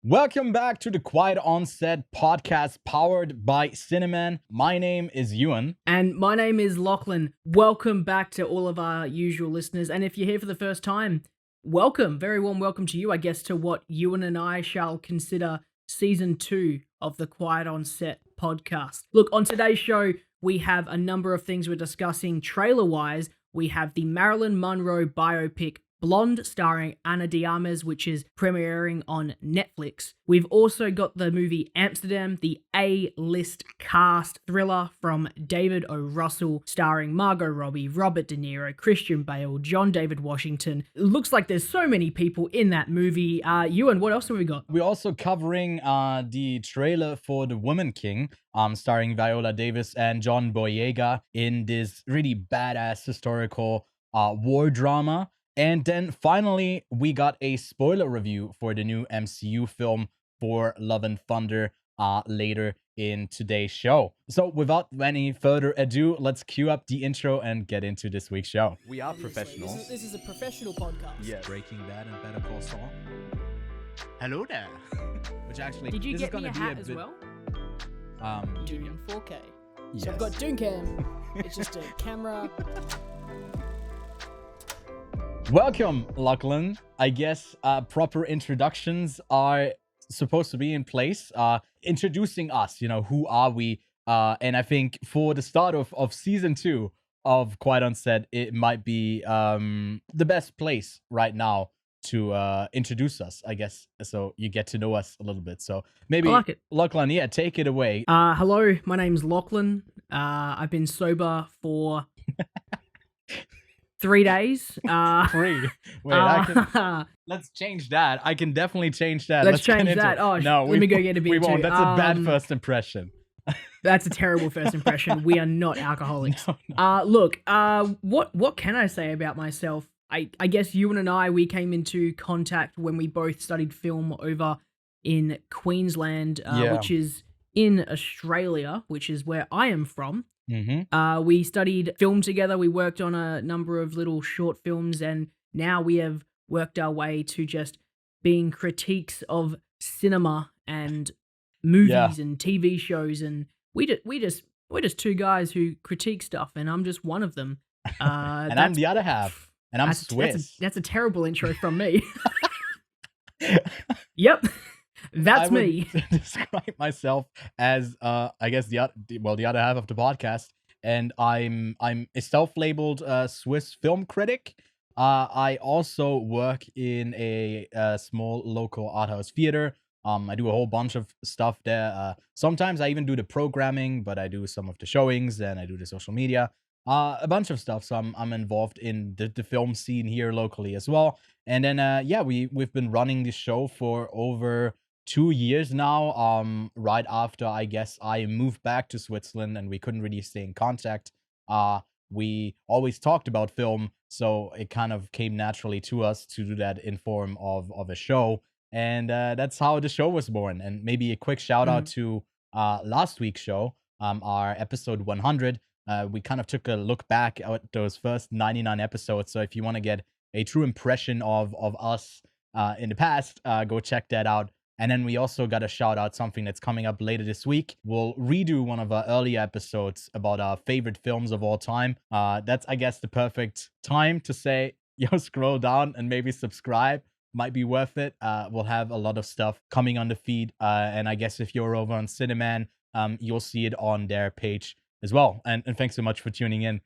Welcome back to the Quiet On Set podcast powered by Cineman. My name is Ewan. And my name is Lachlan. Welcome back to all of our usual listeners. And if you're here for the first time, welcome. Very warm welcome to you, I guess, to what Ewan and I shall consider season 2 of the Quiet On Set podcast. Look, on today's show, we have a number of things we're discussing trailer-wise. We have the Marilyn Monroe biopic Blonde, starring Ana de Armas, which is premiering on Netflix. We've also got the movie Amsterdam, the A-list cast thriller from David O. Russell, starring Margot Robbie, Robert De Niro, Christian Bale, John David Washington. It looks like there's so many people in that movie. Ewan, what else have we got? We're also covering the trailer for The Woman King, starring Viola Davis and John Boyega in this really badass historical war drama. And then finally, we got a spoiler review for the new MCU film Thor: Love and Thunder later in today's show. So without any further ado, let's cue up the intro and get into this week's show. We are professionals. This is a professional podcast. Yeah. Breaking Bad and Better Call Saul. Hello there. Which actually, Did you this get is me gonna a be hat as bit, well? Doing in 4K. Yes. So I've got Dooncam. It's just a camera. Welcome, Lachlan. I guess proper introductions are supposed to be in place. Introducing us, who are we? And I think for the start of season 2 of Quiet On Set, it might be the best place right now to introduce us, I guess. So you get to know us a little bit. So maybe, I like it. Lachlan, yeah, take it away. Hello, my name's Lachlan. I've been sober for 3 days. 3. Wait, let's change that. I can definitely change that. Let's get change into that. it. Oh, no, let me go get a beer We won't. too. That's a bad first impression. That's a terrible first impression. We are not alcoholics. No. Look, what can I say about myself? I guess Ewan and I, we came into contact when we both studied film over in Queensland, which is in Australia, which is where I am from. Mm-hmm. We studied film together. We worked on a number of little short films, and now we have worked our way to just being critiques of cinema and movies and TV shows. And we're just two guys who critique stuff, and I'm just one of them. And I'm the other half, and I'm Swiss. That's a terrible intro from me. Yep. That's me. Describe myself as I guess the other half of the podcast, and I'm a self-labeled Swiss film critic. I also work in a small local art house theater. I do a whole bunch of stuff there. Sometimes I even do the programming, but I do some of the showings and I do the social media. A bunch of stuff. So I'm involved in the film scene here locally as well. And then we've been running the show for over 2 years now. Right after I guess I moved back to Switzerland and we couldn't really stay in contact. We always talked about film, so it kind of came naturally to us to do that in form of a show. And that's how the show was born. And maybe a quick shout out to last week's show, our episode 100. We kind of took a look back at those first 99 episodes. So if you want to get a true impression of us in the past, go check that out. And then we also got to shout out something that's coming up later this week. We'll redo one of our earlier episodes about our favorite films of all time. That's, I guess, the perfect time to say, scroll down and maybe subscribe. Might be worth it. We'll have a lot of stuff coming on the feed. And I guess if you're over on Cineman, you'll see it on their page as well. And thanks so much for tuning in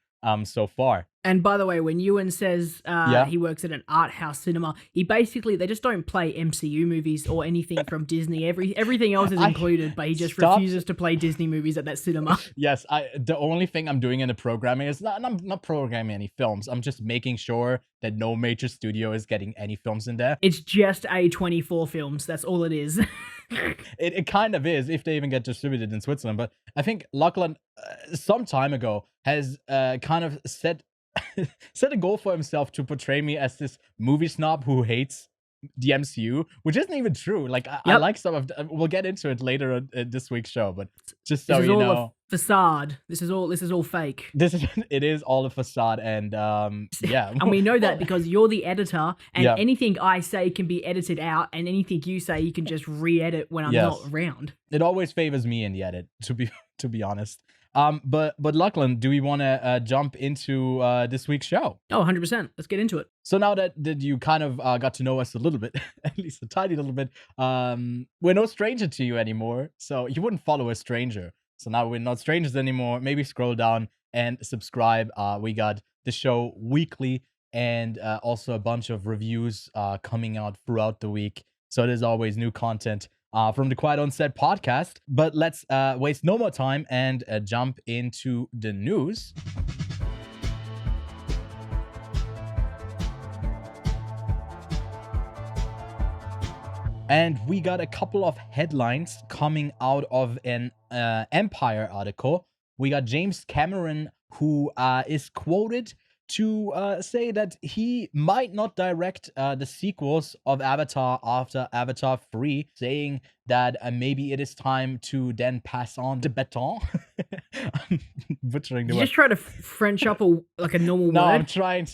so far. And by the way, when Ewan says he works at an art house cinema, they just don't play MCU movies or anything from Disney. Everything else is included, but he just refuses to play Disney movies at that cinema. Yes, the only thing I'm doing in the programming is I'm not programming any films. I'm just making sure that no major studio is getting any films in there. It's just A24 films. That's all it is. It kind of is, if they even get distributed in Switzerland. But I think Lachlan, some time ago, has kind of set a goal for himself to portray me as this movie snob who hates the MCU, which isn't even true. Like, I like some of we'll get into it later on this week's show, but just so you know. facade. This is all fake. It is all a facade, and yeah. And we know that because you're the editor, and Yeah. anything I say can be edited out, and anything you say you can just re-edit when I'm not around. It always favors me in the edit, to be honest. But Lachlan, do we want to jump into this week's show? Oh, 100%. Let's get into it. So now that you kind of got to know us a little bit, at least a tiny little bit, we're no stranger to you anymore. So you wouldn't follow a stranger. So now we're not strangers anymore. Maybe scroll down and subscribe. We got the show weekly and also a bunch of reviews coming out throughout the week. So there's always new content from the Quiet on Set podcast. But let's waste no more time and jump into the news. And we got a couple of headlines coming out of an Empire article. We got James Cameron, who is quoted to say that he might not direct the sequels of Avatar after Avatar 3, saying that maybe it is time to then pass on the baton. I'm butchering the word. You just try to French up a normal No, word. I'm trying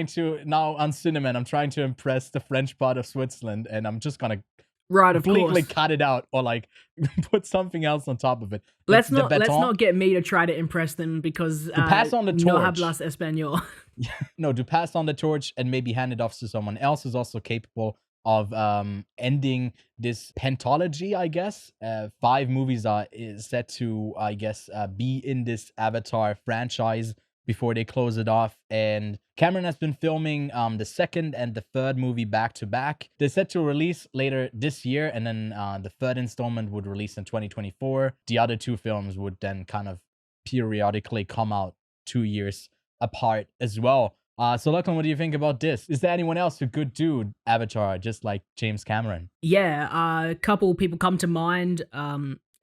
to now on Cineman. I'm trying to impress the French part of Switzerland, and I'm just gonna Right, of completely course. cut it out or like put something else on top of it. Let's The not baton- get me to try to impress them because To pass on the no torch. hablas español. No, to pass on the torch and maybe hand it off to someone else is also capable of ending this pentology, I guess. 5 movies is set to, I guess, be in this Avatar franchise before they close it off. And Cameron has been filming the second and the third movie back to back. They're set to release later this year, and then the third installment would release in 2024. The other 2 films would then kind of periodically come out 2 years apart as well. So Lachlan, what do you think about this? Is there anyone else who could do Avatar just like James Cameron? Yeah, a couple people come to mind.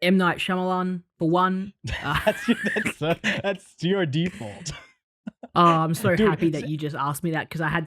M. Night Shyamalan, for one. That's your default. Oh, I'm so Dude, happy that you just asked me that because I had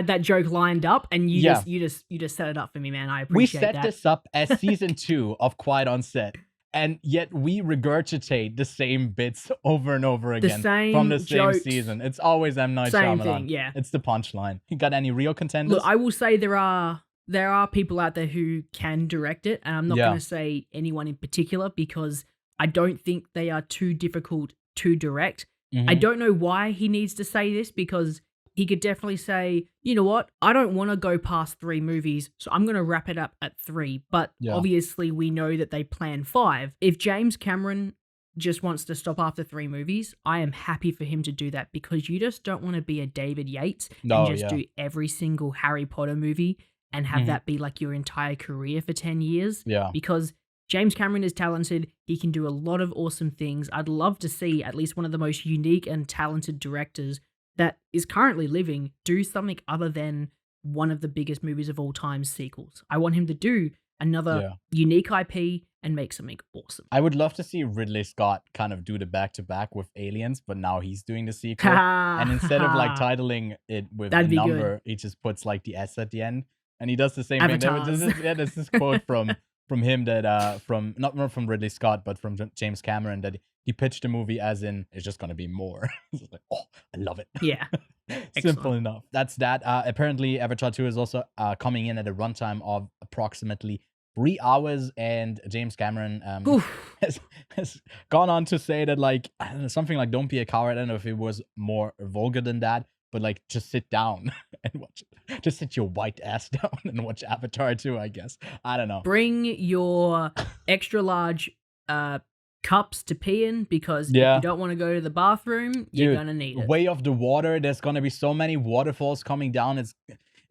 that joke lined up and you Yeah. just set it up for me, man. I We appreciate set that. this up as season 2 of Quiet on Set, and yet we regurgitate the same bits over and over again from the same jokes. season. It's always M. Night Same Shyamalan. thing, yeah. It's the punchline. You got any real contenders? Look, I will say there are people out there who can direct it, and I'm not Yeah. going to say anyone in particular because I don't think they are too difficult to direct. I Mhm. don't know why he needs to say this because he could definitely say, you know what, I don't want to go past 3 movies, so I'm going to wrap it up at 3. But Yeah. obviously we know that they plan 5. If James Cameron just wants to stop after 3 movies, I am happy for him to do that because you just don't want to be a David Yates No, and just yeah. do every single Harry Potter movie and have Mhm. that be like your entire career for 10 years. Yeah. Because James Cameron is talented. He can do a lot of awesome things. I'd love to see at least one of the most unique and talented directors that is currently living do something other than one of the biggest movies of all time sequels. I want him to do another unique IP and make something awesome. I would love to see Ridley Scott kind of do the back-to-back with Aliens, but now he's doing the sequel. And instead of like titling it with That'd a be number, good. he just puts like the S at the end. And he does the same thing. Avatars. There's this quote from him that from not from Ridley Scott, but from James Cameron, that he pitched the movie as in it's just gonna be more. It's like, oh, I love it. Yeah. Simple enough. That's that. Apparently, Avatar 2 is also coming in at a runtime of approximately 3 hours, and James Cameron has gone on to say that, like, I don't know, something like "Don't be a coward." I don't know if it was more vulgar than that, but like, just sit down and watch it. Just sit your white ass down and watch Avatar 2, I guess. I don't know. Bring your extra large cups to pee in because if Yeah. you don't want to go to the bathroom, you're Dude, gonna need it. Way of the water. There's gonna be so many waterfalls coming down. It's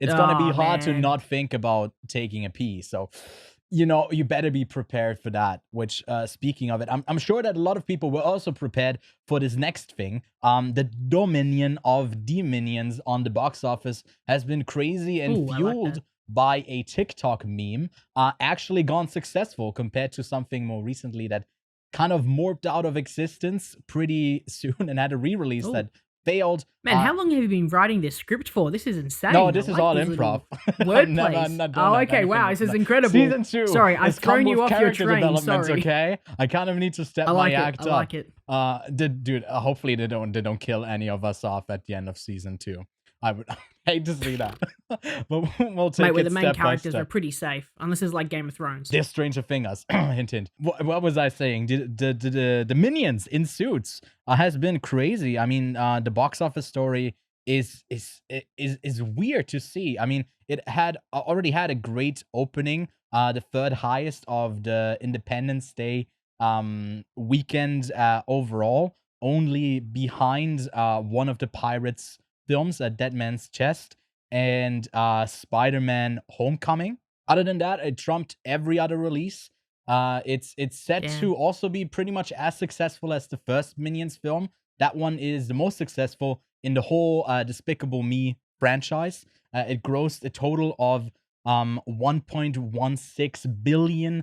gonna be hard to man. not think about taking a pee. So, you better be prepared for that. Which, speaking of it, I'm sure that a lot of people were also prepared for this next thing. The Dominion of Deminions on the box office has been crazy and Ooh, I like fueled that. by a TikTok meme. Actually gone successful compared to something more recently that kind of morphed out of existence pretty soon and had a re-release Ooh. that failed. Man, how long have you been writing this script for? This is insane. No, this I is like all these improv. little I've Wordplays. not done Okay, anything wow, with this is that. incredible. Season 2. Sorry, I've it's come thrown you with off your character train. developments, Sorry. okay? I kind of need to step I like my it. act I like up. it. Dude, hopefully they don't kill any of us off at the end of season 2. I would hate to see that. But we'll take Mate, where it the main step by characters step. are pretty safe, unless it's like Game of Thrones. They're Stranger Things. Hint, hint. What was I saying? The minions in suits has been crazy. I mean, the box office story is weird to see. I mean, it had already had a great opening. The third highest of the Independence Day weekend overall, only behind one of the Pirates films, Dead Man's Chest, and Spider-Man Homecoming. Other than that, it trumped every other release. It's set to also be pretty much as successful as the first Minions film. That one is the most successful in the whole Despicable Me franchise. It grossed a total of $1.16 billion,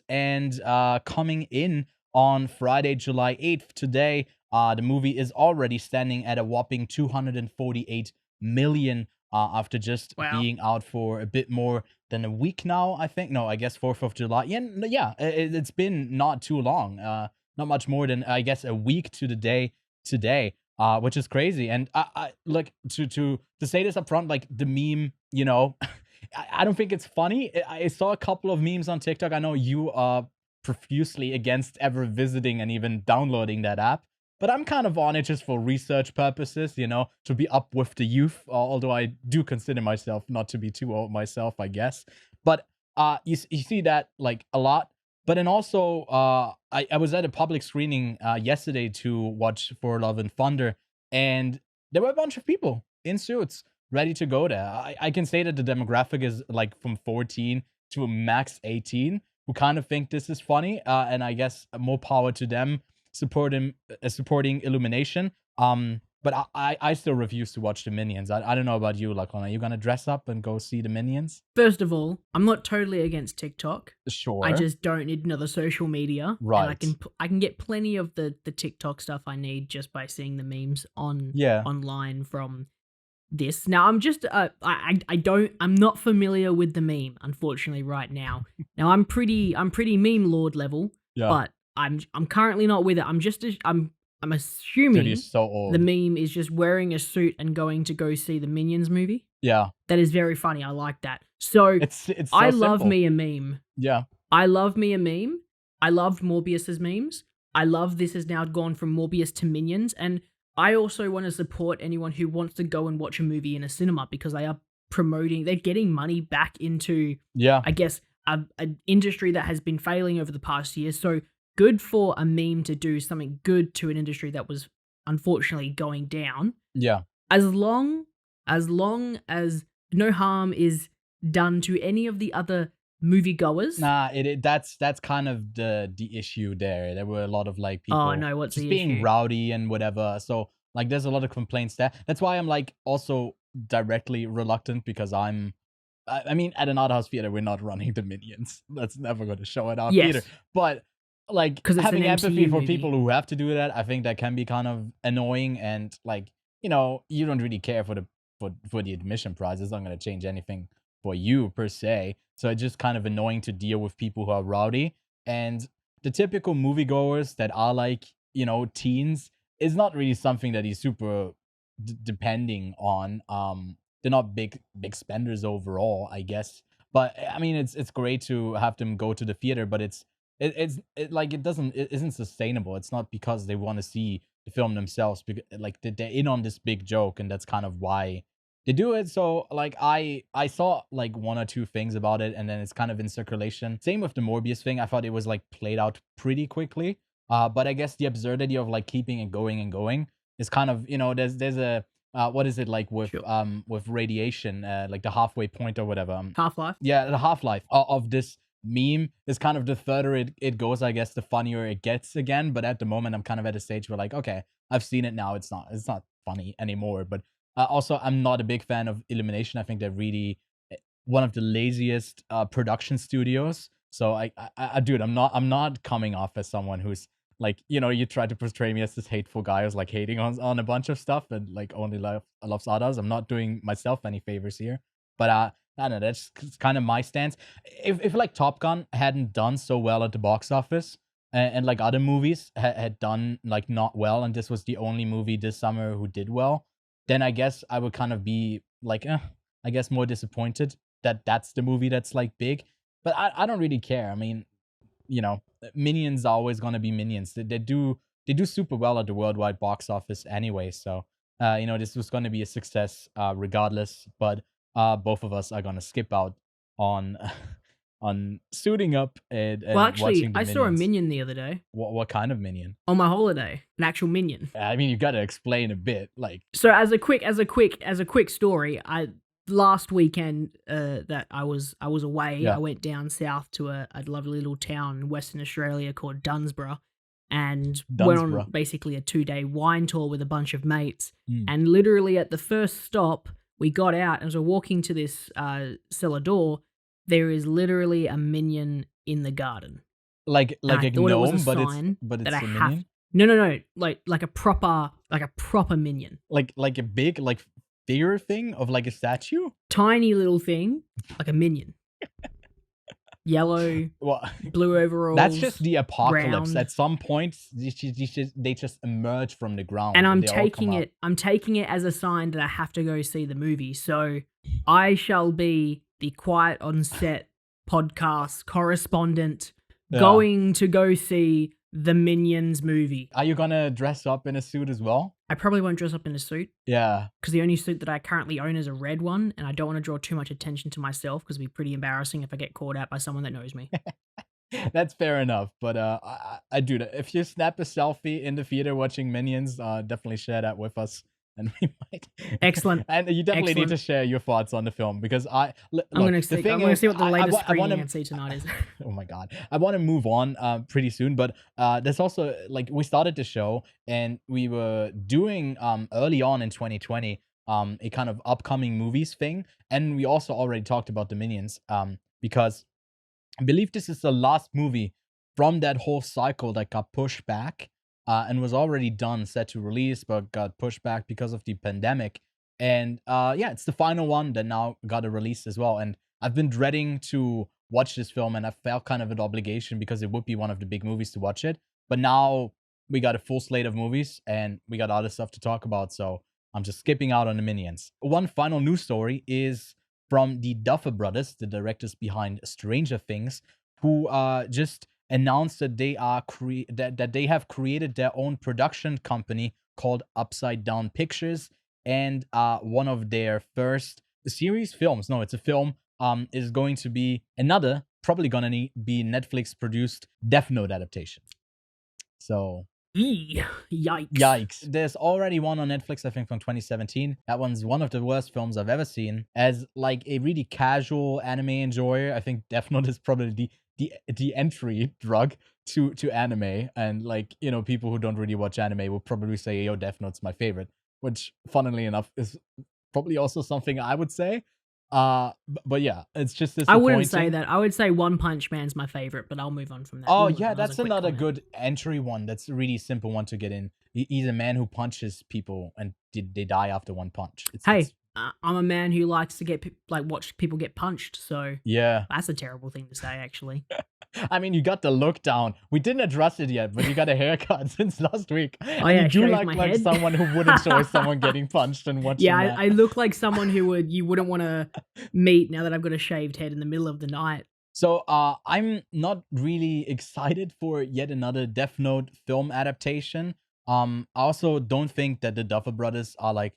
and coming in on Friday, July 8th, today, the movie is already standing at a whopping $248 million after just being out for a bit more than a week now, I think. No, I guess 4th of July. Yeah, it's been not too long. Not much more than, I guess, a week to the day today, which is crazy. And I like to say this up front, like the meme, you know, I don't think it's funny. I saw a couple of memes on TikTok. I know you are profusely against ever visiting and even downloading that app, but I'm kind of on it just for research purposes, you know, to be up with the youth, although I do consider myself not to be too old myself, I guess. But you see that, like, a lot. But then also, I was at a public screening yesterday to watch For Love and Thunder, and there were a bunch of people in suits ready to go there. I can say that the demographic is, like, from 14 to a max 18, who kind of think this is funny, and I guess more power to them supporting Illumination. But I still refuse to watch the Minions. I don't know about you, Lachlan. Are you gonna dress up and go see the Minions? First of all, I'm not totally against TikTok. Sure. I just don't need another social media. Right. And I can get plenty of the TikTok stuff I need just by seeing the memes online from this. Now I'm just I'm not familiar with the meme, unfortunately, right now. Now I'm pretty meme lord level, but I'm currently not with it. I'm assuming Dude, he's so old. The meme is just wearing a suit and going to go see the Minions movie. Yeah. That is very funny. I like that. So it's so I love simple. me a meme. Yeah. I love me a meme. I loved Morbius's memes. I love this has now gone from Morbius to Minions, and I also want to support anyone who wants to go and watch a movie in a cinema because they are they're getting money back into, I guess, an industry that has been failing over the past year. So good for a meme to do something good to an industry that was unfortunately going down. Yeah. As long as no harm is done to any of the other moviegoers. Nah, that's kind of the issue there. There were a lot of, like, people what's just the being issue? rowdy and whatever. So, like, there's a lot of complaints there. That's why I'm, like, also directly reluctant, because I mean, at an art house theater, we're not running the Minions. That's never going to show at our theater. But, like, having empathy for people who have to do that, I think that can be kind of annoying. And, like, you know, you don't really care for the admission price. It's not going to change anything for you per se. So it's just kind of annoying to deal with people who are rowdy. And the typical moviegoers that are, like, you know, teens is not really something that he's super depending on. They're not big spenders overall, I guess. But I mean, it's great to have them go to the theater, but it isn't sustainable. It's not because they want to see the film themselves, because, like, they're in on this big joke, and that's kind of why they do it. So, like, I saw, like, one or two things about it, and then it's kind of in circulation. Same with the Morbius thing. I thought it was, like, played out pretty quickly. But I guess the absurdity of, like, keeping it going is kind of, you know, there's a what is it, like, with radiation, like the halfway point or whatever. Half-Life? Yeah, the half-life of this meme is kind of, the further it goes, I guess, the funnier it gets again. But at the moment, I'm kind of at a stage where, like, okay, I've seen it now. It's not funny anymore. But also, I'm not a big fan of Illumination. I think they're really one of the laziest production studios. So dude, I'm not coming off as someone who's like, you try to portray me as this hateful guy who's like hating on a bunch of stuff and like only loves others. I'm not doing myself any favors here, but I don't know, that's kind of my stance. If like Top Gun hadn't done so well at the box office, and like other movies had done like not well, and this was the only movie this summer who did well, then I guess I would kind of be like, I guess more disappointed that that's the movie that's like big. But I don't really care. I mean, Minions are always gonna be Minions. They do super well at the worldwide box office anyway. So this was gonna be a success regardless. But both of us are gonna skip out on on suiting up and Well, actually, watching the I saw a Minions. minion the other day What kind of Minion? on my holiday. An actual minion. I mean, you gotta explain a bit. Like, So as a quick story, last weekend that I was away, Yeah. I went down south to a lovely little town in Western Australia called Dunsborough, and went on Dunsborough. basically a 2-day wine tour with a bunch of mates. Mm. And literally at the first stop, we got out and as we're walking to this cellar door, there is literally a minion in the garden. like I a thought it was gnome, a but sign it's that I a have- minion. No, like a proper minion. Like a big like figure thing of like a statue. Tiny little thing, like a minion. Yellow, Well, blue overalls. that's just the apocalypse. round. At some point, they just emerge from the ground. And I'm they all come taking out. it. I'm taking it as a sign that I have to go see the movie. So I shall be the Quiet on Set podcast correspondent, Yeah. going to go see the Minions movie. Are you gonna dress up in a suit as well? I probably won't dress up in a suit Yeah. because the only suit that I currently own is a red one, and I don't want to draw too much attention to myself because it'd be pretty embarrassing if I get called out by someone that knows me. That's fair enough, but I do that. If you snap a selfie in the theater watching Minions, definitely share that with us, and we might. Excellent. And you definitely need Excellent. to share your thoughts on the film because I'm gonna see what the latest screening at Sea Tonight is. Oh my god, I want to move on pretty soon, but there's also like we started the show and we were doing early on in 2020 a kind of upcoming movies thing, and we also already talked about the Minions because I believe this is the last movie from that whole cycle that got pushed back and was already done, set to release, but got pushed back because of the pandemic. And yeah, it's the final one that now got a release as well. And I've been dreading to watch this film, and I felt kind of an obligation because it would be one of the big movies to watch it. But now we got a full slate of movies, and we got other stuff to talk about, so I'm just skipping out on the Minions. One final news story is from the Duffer brothers, the directors behind Stranger Things, who just announced that they are that they have created their own production company called Upside Down Pictures, and one of their first series films, no, it's a film, is going to be another, probably gonna be Netflix produced Death Note adaptation. So Yikes. yikes. There's already one on Netflix, I think, from 2017. That one's one of the worst films I've ever seen. As like a really casual anime enjoyer, I think Death Note is probably the entry drug to anime. And like, people who don't really watch anime will probably say, yo, Death Note's my favorite. Which, funnily enough, is probably also something I would say. But yeah, it's just disappointing. I wouldn't say that. I would say One Punch Man's my favorite, but I'll move on from that. Oh We'll move yeah, on. That was that's a quick another comment. good entry one. That's a really simple one to get in. He's a man who punches people and they die after one punch. Hey, I'm a man who likes to get watch people get punched, so yeah. that's a terrible thing to say, actually. I mean, you got the look down. We didn't address it yet, but you got a haircut since last week. Oh And yeah, you do shaved look my like head. someone who would enjoy someone getting punched and watching Yeah, that. I look like someone who you wouldn't want to meet now that I've got a shaved head in the middle of the night. So I'm not really excited for yet another Death Note film adaptation. I also don't think that the Duffer brothers are like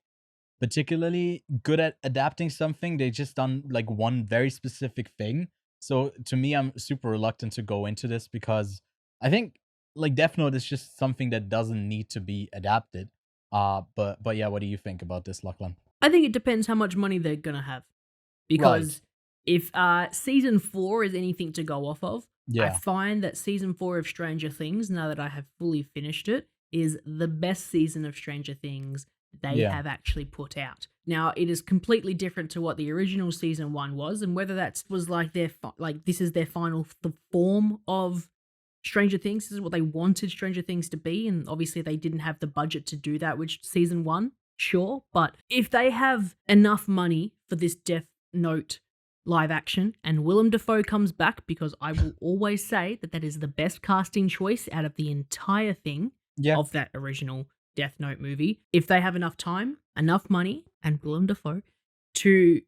particularly good at adapting something. They just done like one very specific thing. So to me, I'm super reluctant to go into this because I think like Death Note is just something that doesn't need to be adapted. But yeah, what do you think about this, Lachlan? I think it depends how much money they're gonna have, because if season 4 is anything to go off of, I Yeah, find that season 4 of Stranger Things, now that I have fully finished it, is the best season of Stranger Things they Yeah. have actually put out. Now, it is completely different to what the original season 1 was, and whether that was like this is their final form of Stranger Things. This is what they wanted Stranger Things to be, and obviously they didn't have the budget to do that, which season 1, sure. But if they have enough money for this Death Note live action and Willem Dafoe comes back, because I will always say that is the best casting choice out of the entire thing of that original Death Note movie. If they have enough time, enough money, and Willem Dafoe to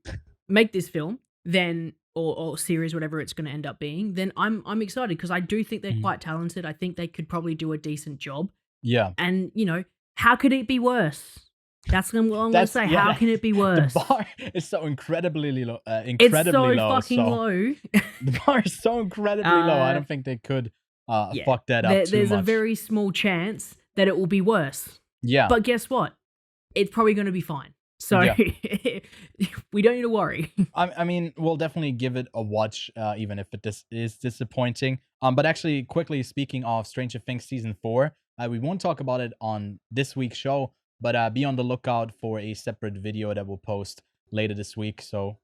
make this film, then or series, whatever it's going to end up being, then I'm excited, because I do think they're quite talented. I think they could probably do a decent job. Yeah. And, you know, how could it be worse? That's what I'm going to say. How can it be worse? The bar is so incredibly low. It's so fucking low. The bar is so incredibly low. I don't think they could fuck that up too much. There's a very small chance that it will be worse. Yeah. But guess what? It's probably going to be fine. So we don't need to worry. I mean, we'll definitely give it a watch, even if it is disappointing. But actually, quickly speaking of Stranger Things Season 4, we won't talk about it on this week's show, but be on the lookout for a separate video that we'll post later this week. So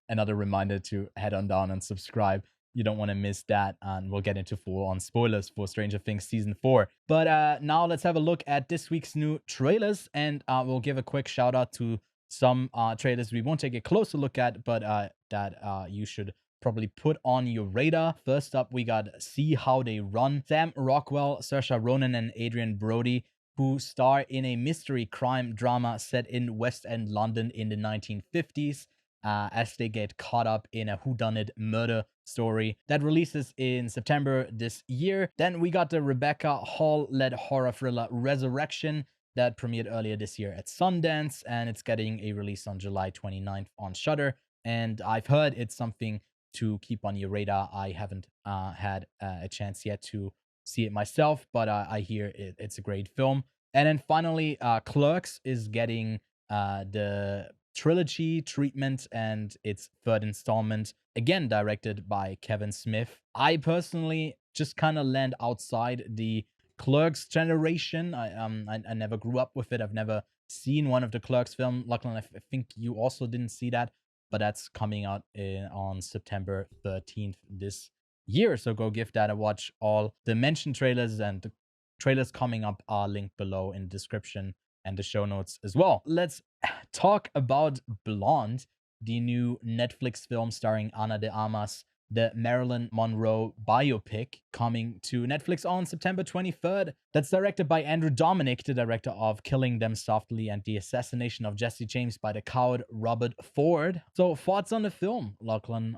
another reminder to head on down and subscribe. You don't want to miss that, and we'll get into full-on spoilers for Stranger Things Season 4. But now let's have a look at this week's new trailers, and we'll give a quick shout-out to some trailers we won't take a closer look at, but that you should probably put on your radar. First up, we got See How They Run. Sam Rockwell, Saoirse Ronan, and Adrian Brody, who star in a mystery crime drama set in West End London in the 1950s. As they get caught up in a whodunit murder story that releases in September this year. Then we got the Rebecca Hall-led horror thriller Resurrection that premiered earlier this year at Sundance, and it's getting a release on July 29th on Shudder. And I've heard it's something to keep on your radar. I haven't had a chance yet to see it myself, but I hear it's a great film. And then finally, Clerks is getting the trilogy treatment, and its third installment, again directed by Kevin Smith. I personally just kind of land outside the Clerks generation. I never grew up with it. I've never seen one of the Clerks film. Lachlan, I think you also didn't see that, but that's coming out on September 13th this year, so go give that a watch. All the mentioned trailers and the trailers coming up are linked below in the description and the show notes as well. Let's talk about Blonde, the new Netflix film starring Ana de Armas, the Marilyn Monroe biopic, coming to Netflix on September 23rd. That's directed by Andrew Dominik, the director of Killing Them Softly and The Assassination of Jesse James by the Coward Robert Ford. So, thoughts on the film, Lachlan?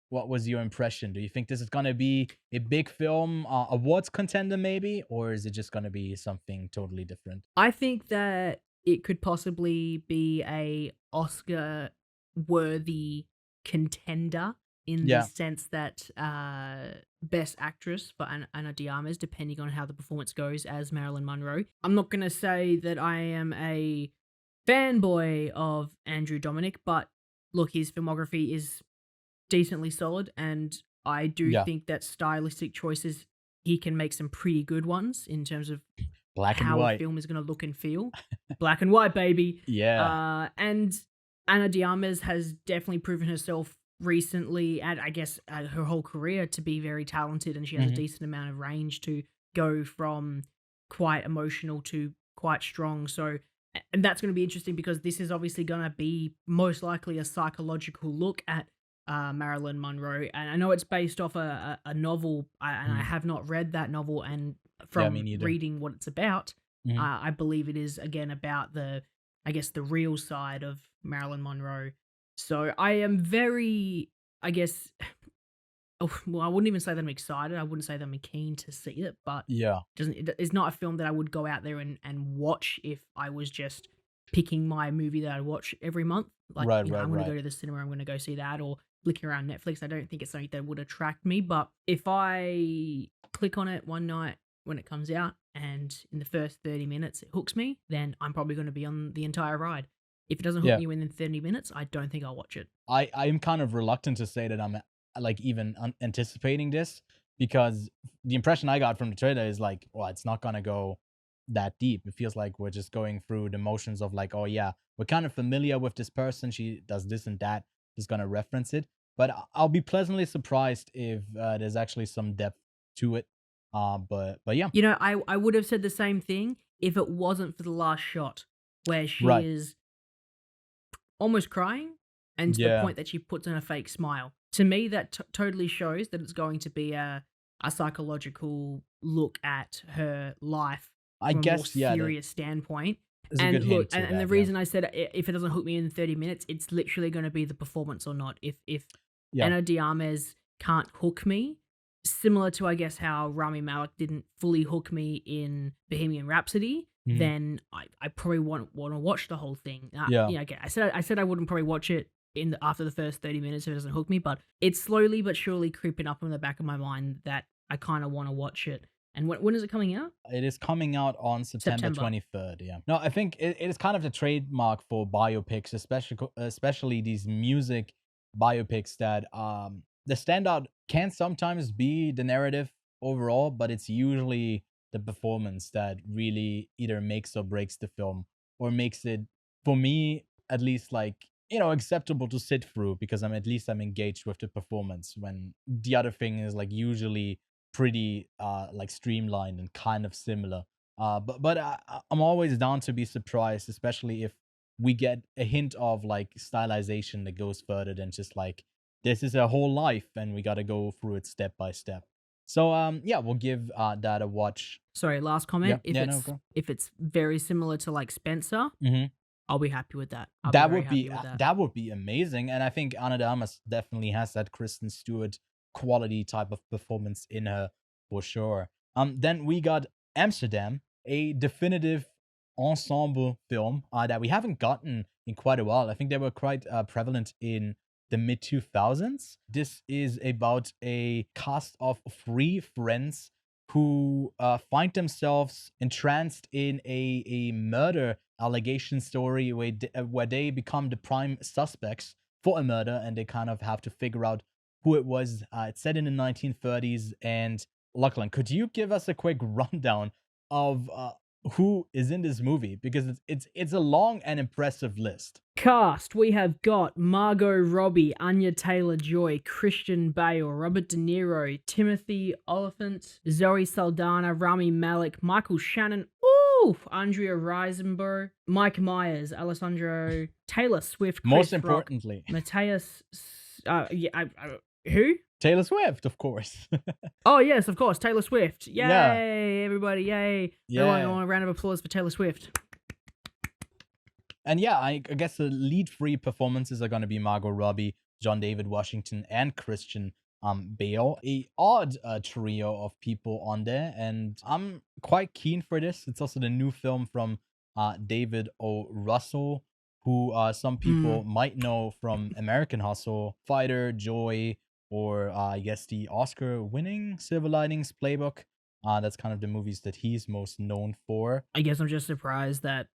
What was your impression? Do you think this is going to be a big film, awards contender maybe, or is it just going to be something totally different? I think that it could possibly be a Oscar-worthy contender in the sense that Best Actress for Ana de Armas, depending on how the performance goes as Marilyn Monroe. I'm not going to say that I am a fanboy of Andrew Dominik, but look, his filmography is decently solid, and I do think that stylistic choices, he can make some pretty good ones in terms of black and how white. A film is going to look and feel. Black and white, baby. Yeah. And Ana de Armas has definitely proven herself recently, and I guess her whole career, to be very talented, and she has a decent amount of range to go from quite emotional to quite strong. So, and that's going to be interesting, because this is obviously going to be most likely a psychological look at Marilyn Monroe, and I know it's based off a novel, and I have not read that novel, and from reading what it's about, I believe it is again about the real side of Marilyn Monroe. So I am very, I wouldn't even say that I'm excited. I wouldn't say that I'm keen to see it, but it's not a film that I would go out there and watch if I was just picking my movie that I watch every month. Like, I'm going to go to the cinema, I'm going to go see that, or flicking around Netflix. I don't think it's something that would attract me, but if I click on it one night when it comes out and in the first 30 minutes it hooks me, then I'm probably going to be on the entire ride. If it doesn't hook me within 30 minutes, I don't think I'll watch it. I'm kind of reluctant to say that I'm like even anticipating this, because the impression I got from the trailer is like, well, it's not going to go that deep. It feels like we're just going through the motions of like, oh yeah, we're kind of familiar with this person, she does this and that, just gonna reference it. But I'll be pleasantly surprised if there's actually some depth to it. But yeah. You know, I would have said the same thing if it wasn't for the last shot where she Right. is almost crying and to the Yeah. point that she puts on a fake smile. To me, that totally shows that it's going to be a psychological look at her life I from a guess, more yeah, serious standpoint. there's a And good look, hint to and the that, reason I said if it doesn't hook me in 30 minutes, it's literally going to be the performance or not. If Yeah. Ana de Armas can't hook me, similar to I guess how Rami Malek didn't fully hook me in Bohemian Rhapsody, Mhm. then I probably want to watch the whole thing. Yeah. Okay, I said I wouldn't probably watch it after the first 30 minutes if it doesn't hook me, but it's slowly but surely creeping up in the back of my mind that I kind of want to watch it. And when is it coming out? It is coming out on September September. 23rd. Yeah. No, I think it is kind of the trademark for biopics, especially these music biopics that the standout can sometimes be the narrative overall, but it's usually the performance that really either makes or breaks the film, or makes it, for me at least, like, acceptable to sit through, because I'm engaged with the performance, when the other thing is like usually pretty like streamlined and kind of similar. I'm always down to be surprised, especially if we get a hint of like stylization that goes further than just like, this is a whole life and we got to go through it step by step. So yeah, we'll give that a watch. Sorry, last comment. Yeah, no, go. If it's very similar to like Spencer, Mhm. I'll be happy with that. I'll That very would be happy with that. that would be amazing, and I think Ana de Armas definitely has that Kristen Stewart quality type of performance in her for sure. Then we got Amsterdam, a definitive ensemble film that we haven't gotten in quite a while. I think they were quite prevalent in the mid 2000s. This is about a cast of 3 friends who find themselves entranced in a murder allegation story where they become the prime suspects for a murder, and they kind of have to figure out who it was. It's set in the 1930s. And Lachlan, could you give us a quick rundown of who is in this movie? Because it's a long and impressive list. Cast, we have got Margot Robbie, Anya Taylor-Joy, Christian Bale, Robert De Niro, Timothy Olyphant, Zoe Saldana, Rami Malek, Michael Shannon, Andrea Riseborough, Mike Myers, Alessandro, Taylor Swift, Chris Most Rock, importantly, Matthias, who? Taylor Swift, of course. Oh yes, of course, Taylor Swift. Yay, Yeah. everybody, yay. Yeah. I want a round of applause for Taylor Swift. And yeah, I guess the lead 3 performances are going to be Margot Robbie, John David Washington, and Christian Bale. A odd trio of people on there, and I'm quite keen for this. It's also the new film from David O. Russell, who some people might know from American Hustle, Fighter, Joy, or I guess the Oscar-winning Silver Linings Playbook. That's kind of the movies that he's most known for. I guess I'm just surprised that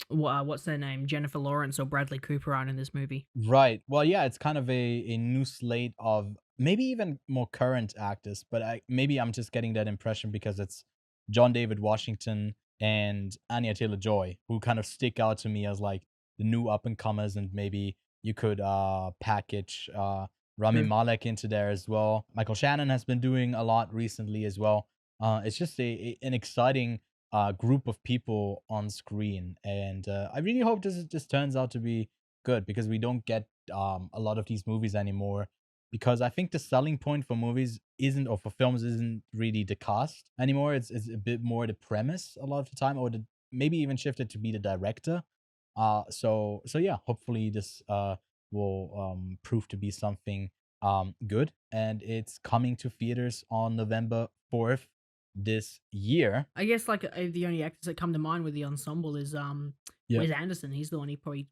what's their name, Jennifer Lawrence or Bradley Cooper aren't in this movie. Right. Well, yeah, it's kind of a new slate of maybe even more current actors, but maybe I'm just getting that impression because it's John David Washington and Anya Taylor-Joy who kind of stick out to me as like the new up-and-comers, and maybe you could package Rami Malek into there as well. Michael Shannon has been doing a lot recently as well. It's just an exciting group of people on screen, and I really hope this turns out to be good, because we don't get a lot of these movies anymore. Because I think the selling point for movies for films isn't really the cast anymore. It's a bit more the premise a lot of the time, or maybe even shifted to be the director. So yeah, hopefully this will prove to be something good, and it's coming to theaters on November 4th this year. I guess like the only actors that come to mind with the ensemble is Wes Anderson. He's the one who probably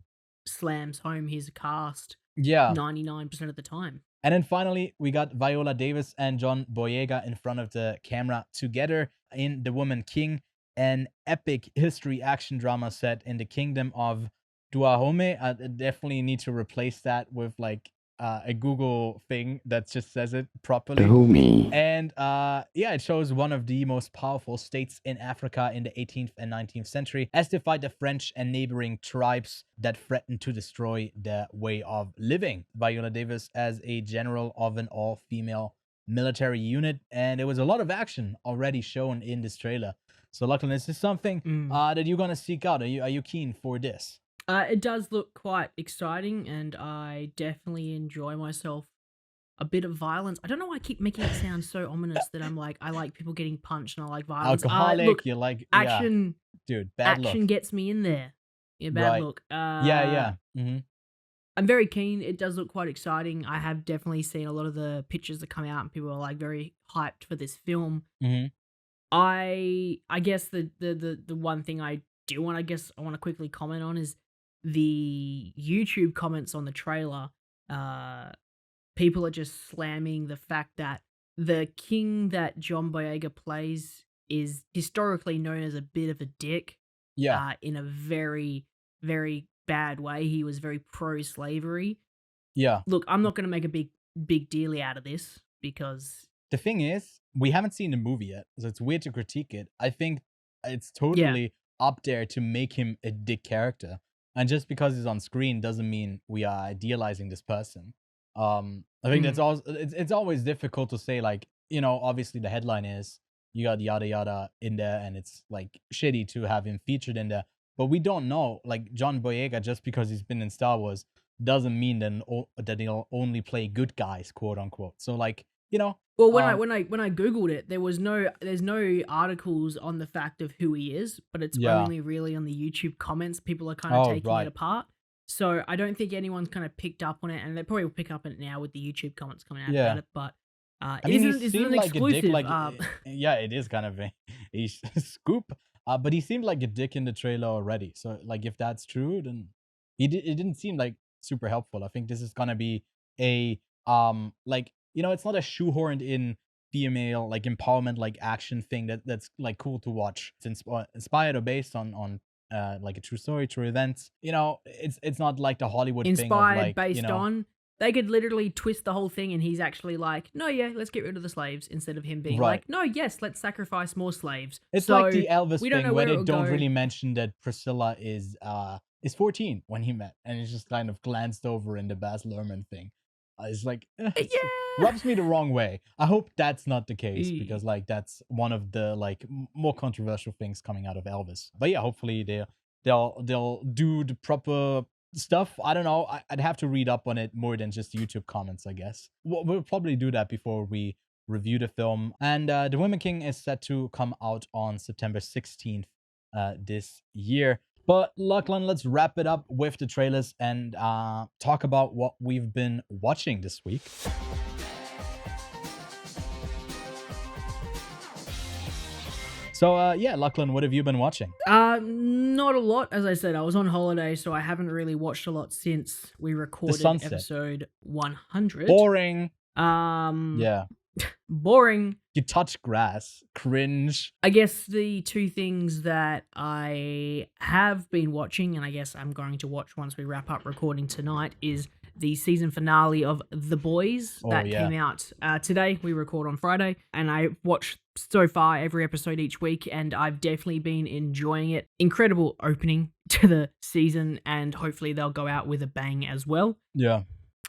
slams home his cast 99% of the time. And then finally, we got Viola Davis and John Boyega in front of the camera together in The Woman King, an epic history action drama set in the kingdom of Dahomey. I definitely need to replace that with like a Google thing that just says it properly. And yeah, it shows one of the most powerful states in Africa in the 18th and 19th century as they fight the French and neighboring tribes that threaten to destroy their way of living. Viola Davis as a general of an all-female military unit, and there was a lot of action already shown in this trailer. So, Lachlan, is this something that you're gonna seek out? Are you keen for this? It does look quite exciting, and I definitely enjoy myself a bit of violence. I don't know why I keep making it sound so ominous that I'm like, I like people getting punched and I like violence. Alcoholic, Look, you like action, dude. Bad action look. gets me in there. Yeah, bad Right. look. Yeah. Mm-hmm. I'm very keen. It does look quite exciting. I have definitely seen a lot of the pictures that come out, and people are like very hyped for this film. Mm-hmm. I guess the one thing I want to quickly comment on is the YouTube comments on the trailer. People are just slamming the fact that the king that John Boyega plays is historically known as a bit of a dick. Yeah. In a very, very bad way. He was very pro-slavery. Yeah. Look, I'm not going to make a big deal out of this because the thing is, we haven't seen the movie yet, so it's weird to critique it. I think it's totally up there to make him a dick character. And just because he's on screen doesn't mean we are idealizing this person. I think that's also, it's always difficult to say, like, obviously the headline is you got yada yada in there, and it's like shitty to have him featured in there. But we don't know, like, John Boyega, just because he's been in Star Wars doesn't mean that he'll only play good guys, quote unquote. So, like, Well, when I googled it, there's no articles on the fact of who he is, but it's only really on the YouTube comments. People are kind of taking it apart. So I don't think anyone's kind of picked up on it, and they probably will pick up on it now with the YouTube comments coming out about it. But it isn't an exclusive. Yeah, it is kind of a scoop. But he seemed like a dick in the trailer already. So, like, if that's true, then it didn't seem like super helpful. I think this is gonna be a it's not a shoehorned in female, like, empowerment, like, action thing that's like cool to watch. It's inspired or based on like a true story, true events. It's not like the Hollywood thing of, like, based on. They could literally twist the whole thing, and he's actually like, no, let's get rid of the slaves, instead of him being like, no, yes, let's sacrifice more slaves. It's so like the Elvis thing where they don't really mention that Priscilla is 14 when he met, and it's just kind of glanced over in the Baz Luhrmann thing. It's like, rubs me the wrong way. I hope that's not the case, because, like, that's one of the, like, more controversial things coming out of Elvis. But yeah, hopefully they'll do the proper stuff. I don't know. I'd have to read up on it more than just YouTube comments, I guess. We'll probably do that before we review the film. And The Women King is set to come out on September 16th this year. But Lachlan, let's wrap it up with the trailers and talk about what we've been watching this week. So, Lachlan, what have you been watching? Not a lot. As I said, I was on holiday, so I haven't really watched a lot since we recorded episode 100. Boring. Yeah. Boring. You touch grass. Cringe. I guess the two things that I have been watching, and I guess I'm going to watch once we wrap up recording tonight, is the season finale of The Boys that came out today. We record on Friday, and I watched so far every episode each week, and I've definitely been enjoying it. Incredible opening to the season, and hopefully they'll go out with a bang as well. Yeah.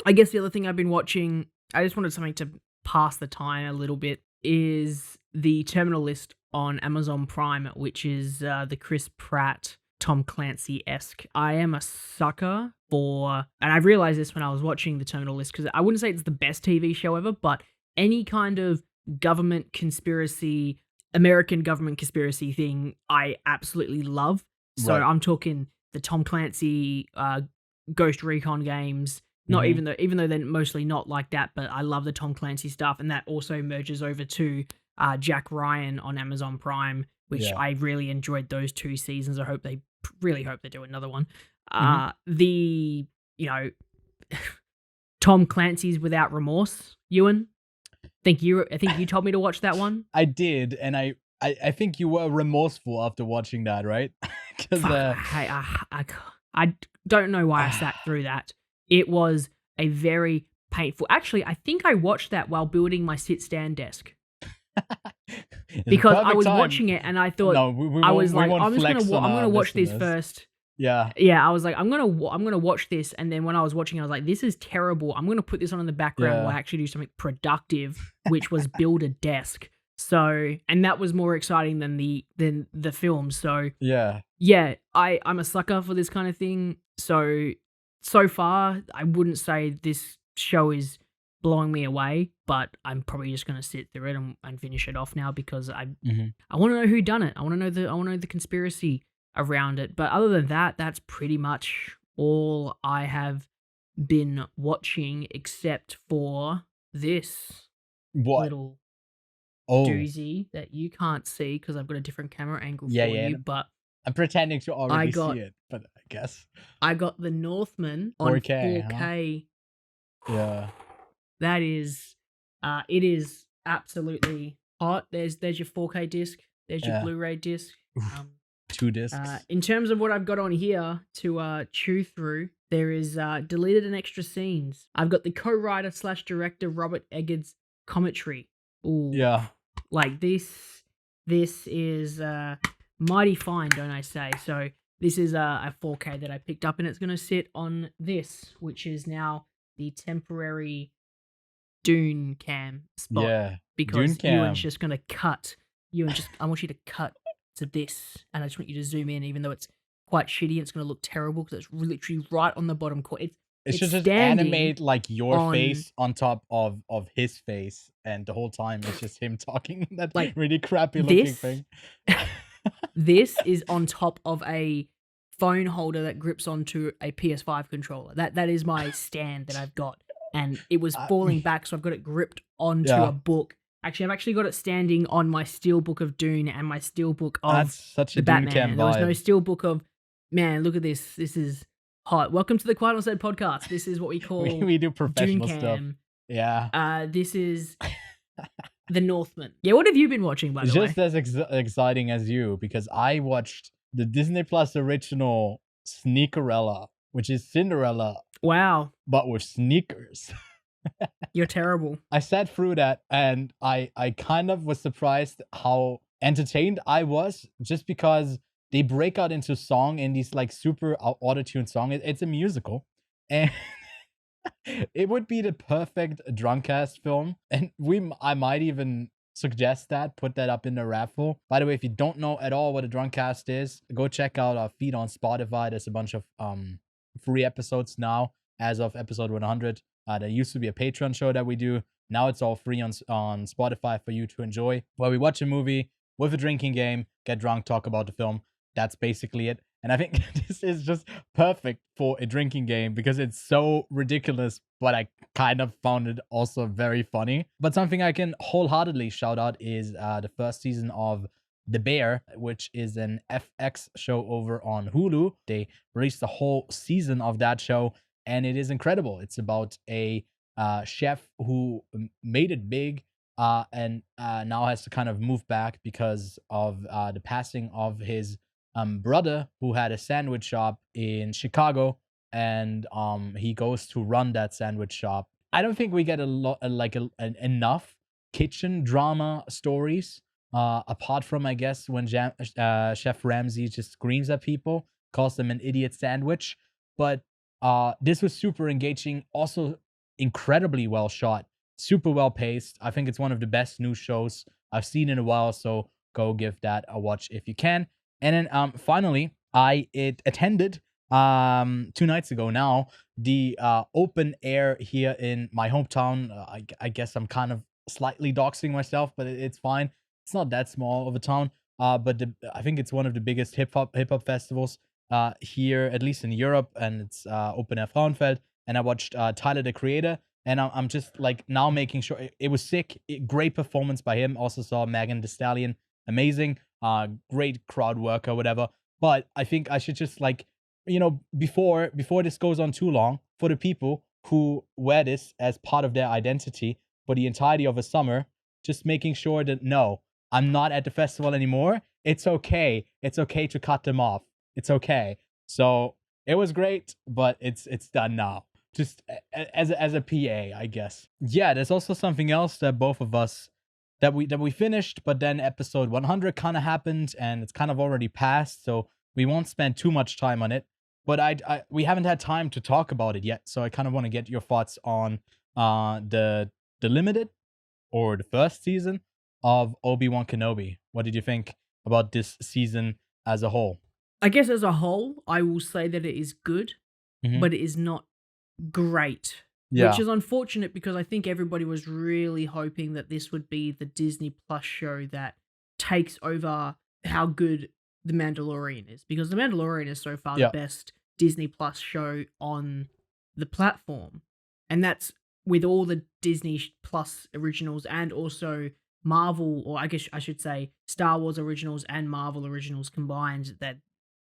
I guess the other thing I've been watching, I just wanted something to pass the time a little bit, is the Terminal List on Amazon Prime, which is the Chris Pratt, Tom Clancy-esque. I am a sucker for, and I realized this when I was watching the Terminal List, because I wouldn't say it's the best TV show ever, but any kind of government conspiracy, American government conspiracy thing, I absolutely love. So I'm talking the Tom Clancy Ghost Recon games. Not even though they're mostly not like that, but I love the Tom Clancy stuff, and that also merges over to Jack Ryan on Amazon Prime, which I really enjoyed those 2 seasons. I really hope they do another one. The Tom Clancy's Without Remorse, Ewan. I think you told me to watch that one. I did, and I think you were remorseful after watching that, right? Because I don't know why I sat through that. It was a very painful. Actually, I think I watched that while building my sit-stand desk. Because I was watching it and I thought, I'm going to watch this first Yeah. Yeah, I was like, I'm gonna watch this, and then when I was watching, I was like, this is terrible. I'm gonna put this on in the background Yeah. while I actually do something productive, which was build a desk. So, and that was more exciting than the film. So, Yeah. yeah, I'm a sucker for this kind of thing. So far, I wouldn't say this show is blowing me away, but I'm probably just gonna sit through it and finish it off now because I want to know who done it. I want to know the conspiracy around it. But other than that, that's pretty much all I have been watching, except for this What? little Oh, doozy that you can't see because I've got a different camera angle Yeah, for yeah. you. But I'm pretending to already got- see it, but I guess. I got the Northman on 4K, huh? 4K. Yeah. That is, it is absolutely hot. There's your 4K disc. There's your Yeah. Blu-ray disc. 2 discs. In terms of what I've got on here to chew through, there is deleted and extra scenes. I've got the co-writer / director Robert Eggers commentary. Ooh, Yeah. like this is mighty fine, don't I say? So this is a 4K that I picked up, and it's gonna sit on this, which is now the temporary Dune cam spot. Yeah. Because Dune cam. Ewan's just gonna cut. I want you to cut to this, and I just want you to zoom in, even though it's quite shitty. It's gonna look terrible because it's literally right on the bottom corner. It should it's just standing animate like your on- face on top of his face, and the whole time it's just him talking that Like, really crappy looking this- thing. This is on top of a phone holder that grips onto a PS5 controller. That is my stand that I've got, and it was falling back, so I've got it gripped onto Yeah. a book. Actually, I've actually got it standing on my steelbook of Dune and my steelbook of That's such a the Dune Batman. cam And there was no vibe. steelbook of, man, look at this. This is hot. Welcome to the Quiet on Set podcast. This is what we call we do Dune professional stuff. cam. Yeah. This is the Northman. Yeah, what have you been watching, by the way? Just as exciting as you, because I watched the Disney Plus original Sneakerella, which is Cinderella, Wow, but with sneakers. you're terrible. I sat through that, and I kind of was surprised how entertained I was, just because they break out into song in these like super auto-tuned song. It's a musical, and it would be the perfect drunkcast film, and I might even suggest that, put that up in the raffle. By the way, if you don't know at all what a drunkcast is, go check out our feed on Spotify. There's a bunch of free episodes now as of episode 100. There used to be a Patreon show that we do. Now it's all free on Spotify for you to enjoy, where we watch a movie with a drinking game, get drunk, talk about the film. That's basically it. And I think this is just perfect for a drinking game because it's so ridiculous, but I kind of found it also very funny. But something I can wholeheartedly shout out is the first season of The Bear, which is an FX show over on Hulu. They released the whole season of that show, and it is incredible. It's about a chef who made it big and now has to kind of move back because of the passing of his brother, who had a sandwich shop in Chicago, and he goes to run that sandwich shop. I don't think we get a lot enough kitchen drama stories apart from, I guess, when Chef Ramsay just screams at people, calls them an idiot sandwich. But this was super engaging, also incredibly well shot, super well paced. I think it's one of the best new shows I've seen in a while, so go give that a watch if you can. And then finally, I attended 2 nights ago now the open air here in my hometown. I guess I'm kind of slightly doxing myself, but it's fine. It's not that small of a town, but I think it's one of the biggest hip hop festivals here, at least in Europe, and it's open air Frauenfeld. And I watched Tyler the Creator, and I'm just like now making sure it was sick. Great performance by him. Also saw Megan Thee Stallion, amazing. Great crowd work or whatever. But I think I should just before this goes on too long, for the people who wear this as part of their identity for the entirety of a summer, just making sure that no, I'm not at the festival anymore. It's okay. It's okay to cut them off. It's okay. So it was great, but it's done now. Just as a PA, I guess. Yeah, there's also something else that both of us that we finished, but then episode 100 kind of happened, and it's kind of already passed. So we won't spend too much time on it. But we haven't had time to talk about it yet, so I kind of want to get your thoughts on the limited or the first season of Obi Wan Kenobi. What did you think about this season as a whole? I guess as a whole, I will say that it is good, Mhm. but it is not great. Yeah. Which is unfortunate because I think everybody was really hoping that this would be the Disney Plus show that takes over how good The Mandalorian is. Because The Mandalorian is so far Yeah. the best Disney Plus show on the platform. And that's with all the Disney Plus originals and also Marvel, or I guess I should say Star Wars originals and Marvel originals combined, that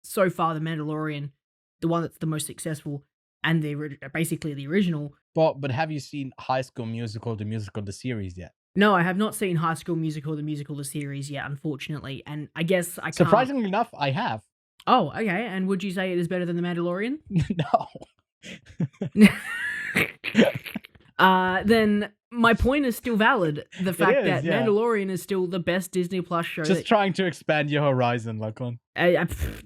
so far The Mandalorian, the one that's the most successful and basically the original. But have you seen High School Musical, the series yet? No, I have not seen High School Musical, the series yet, unfortunately. And I guess I can't... Surprisingly enough, I have. Oh, okay. And would you say it is better than The Mandalorian? No. Then my point is still valid. The fact that yeah. Mandalorian is still the best Disney Plus show. Just trying to expand your horizon, Lachlan.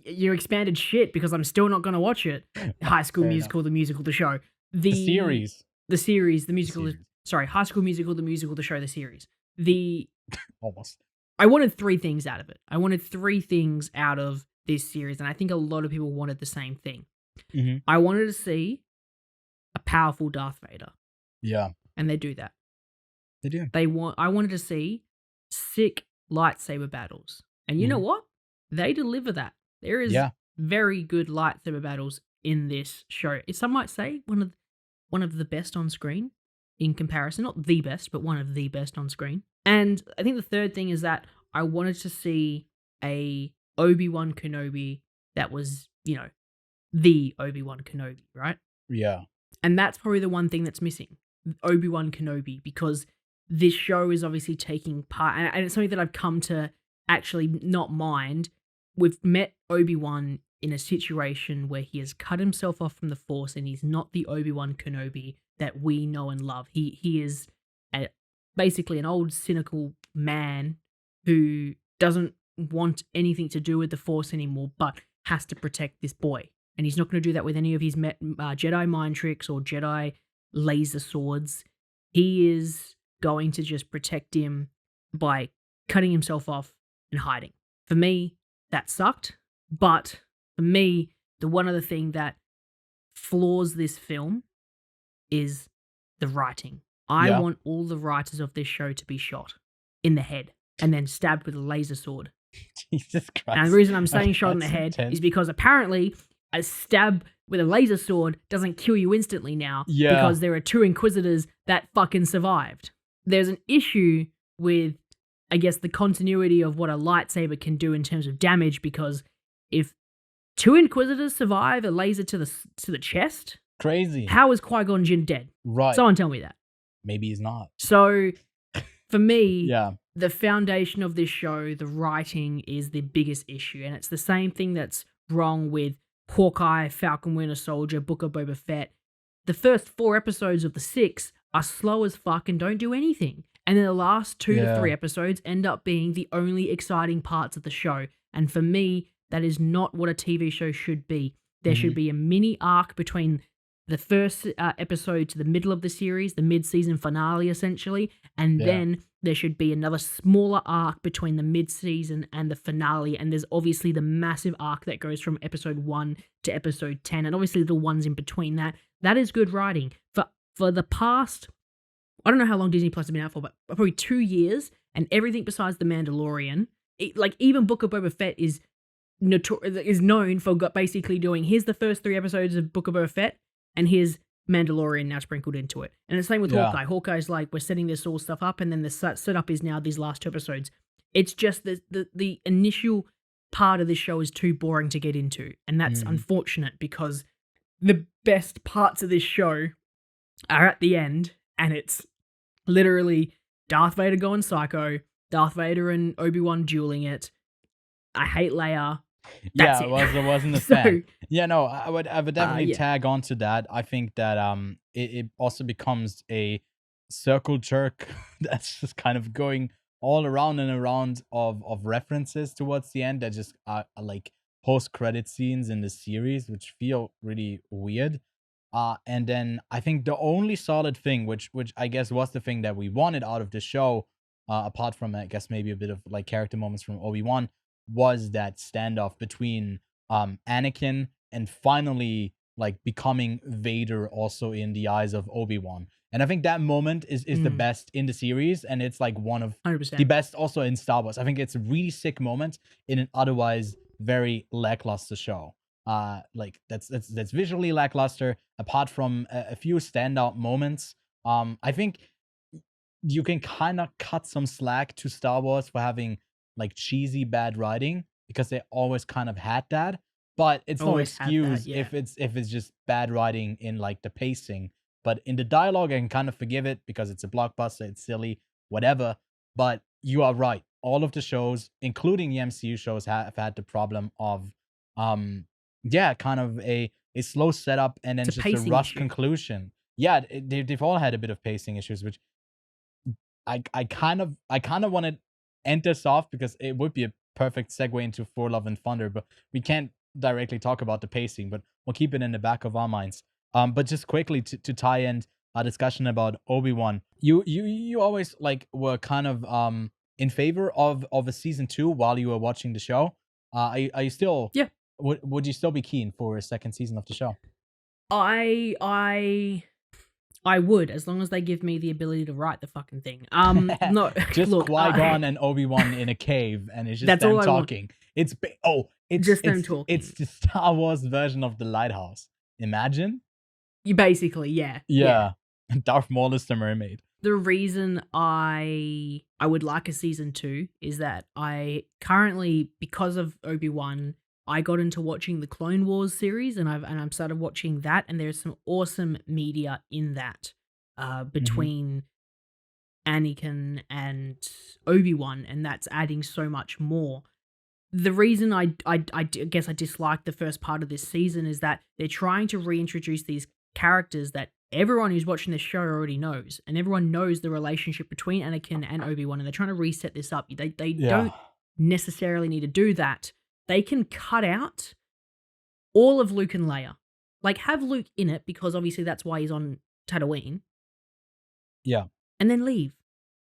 You expanded shit because I'm still not going to watch it. High School Fair Musical, the show. The series. The series, the musical. Series. Sorry, High School Musical, the show, the series. Almost. I wanted 3 things out of it. I wanted 3 things out of this series, and I think a lot of people wanted the same thing. Mhm. I wanted to see a powerful Darth Vader. Yeah. And they do that. They do. I wanted to see sick lightsaber battles. And you know what? They deliver that. There is very good lightsaber battles in this show. Some might say one of the best on screen in comparison. Not the best, but one of the best on screen. And I think the third thing is that I wanted to see a Obi Wan Kenobi that was, the Obi Wan Kenobi, right? Yeah. And that's probably the one thing that's missing. Obi Wan Kenobi, because this show is obviously taking part, and it's something that I've come to actually not mind. We've met Obi-Wan in a situation where he has cut himself off from the Force and he's not the Obi Wan Kenobi that we know and love. He is basically an old cynical man who doesn't want anything to do with the Force anymore, but has to protect this boy. And he's not going to do that with any of his Jedi mind tricks or Jedi laser swords. He is going to just protect him by cutting himself off and hiding. For me, that sucked. But for me, the one other thing that flaws this film is the writing. I want all the writers of this show to be shot in the head and then stabbed with a laser sword. Jesus Christ. And the reason I'm saying shot in the head is because apparently a stab with a laser sword doesn't kill you instantly now because there are 2 Inquisitors that fucking survived. There's an issue with, I guess, the continuity of what a lightsaber can do in terms of damage, because if 2 Inquisitors survive a laser to the chest, crazy. How is Qui-Gon Jinn dead? Right. Someone tell me that. Maybe he's not. So, for me, Yeah. the foundation of this show, the writing, is the biggest issue. And it's the same thing that's wrong with Hawkeye, Falcon Winter Soldier, Book of Boba Fett. The first 4 episodes of the 6 are slow as fuck and don't do anything. And then the last 2 to 3 episodes end up being the only exciting parts of the show. And for me, that is not what a TV show should be. There should be a mini arc between the first episode to the middle of the series, the mid-season finale, essentially. And then there should be another smaller arc between the mid-season and the finale. And there's obviously the massive arc that goes from episode 1 to episode 10. And obviously the ones in between that. That is good writing. For the past, I don't know how long Disney Plus has been out for, but probably 2 years, and everything besides The Mandalorian, even Book of Boba Fett is known for basically doing, here's the first 3 episodes of Book of Boba Fett, and here's Mandalorian now sprinkled into it. And the same with Hawkeye. Hawkeye's like, we're setting this all stuff up, and then the setup is now these last 2 episodes. It's just the initial part of this show is too boring to get into, and that's unfortunate, because the best parts of this show are at the end, and it's literally Darth Vader going psycho, Darth Vader and Obi-Wan dueling it. I hate Leia. That's I wasn't a fan. Yeah, no, I would definitely tag on to that. I think that it also becomes a circle jerk that's just kind of going all around and around of references towards the end that just are like post-credit scenes in the series, which feel really weird. And then I think the only solid thing, which I guess was the thing that we wanted out of the show, apart from I guess maybe a bit of like character moments from Obi-Wan, was that standoff between Anakin and finally like becoming Vader also in the eyes of Obi-Wan. And I think that moment is the best in the series, and it's like one of 100%. the best also in Star Wars. I think it's a really sick moment in an otherwise very lackluster show. Like that's visually lackluster. Apart from a few standout moments, I think you can kind of cut some slack to Star Wars for having like cheesy bad writing, because they always kind of had that. But it's no Always had that, excuse yeah. if it's just bad writing in like the pacing. But in the dialogue, I can kind of forgive it because it's a blockbuster, it's silly, whatever. But you are right. All of the shows, including the MCU shows, have had the problem of, kind of a slow setup and then It's a just a pacing rushed issue. conclusion. Yeah, they've all had a bit of pacing issues, which I kind of want to end this off because it would be a perfect segue into Thor: Love and Thunder, but we can't directly talk about the pacing, but we'll keep it in the back of our minds. But just quickly to tie in our discussion about Obi-Wan, you always like were kind of in favor of a season 2 while you were watching the show. Are you still? Yeah. Would you still be keen for a second season of the show? I would, as long as they give me the ability to write the fucking thing. No, Just look, Qui-Gon and Obi-Wan in a cave, and it's just That's them all I want. talking. It's Just them talking. It's the Star Wars version of the Lighthouse. Imagine. You basically, yeah. Yeah. Darth Maul is the mermaid. The reason I would like a season 2 is that I currently, because of Obi-Wan, I got into watching the Clone Wars series, and I've started watching that, and there's some awesome media in that between Anakin and Obi-Wan, and that's adding so much more. The reason I guess I dislike the first part of this season is that they're trying to reintroduce these characters that everyone who's watching this show already knows, and everyone knows the relationship between Anakin and Obi-Wan, and they're trying to reset this up. They don't necessarily need to do that. They can cut out all of Luke and Leia. Like, have Luke in it, because obviously that's why he's on Tatooine. Yeah. And then leave.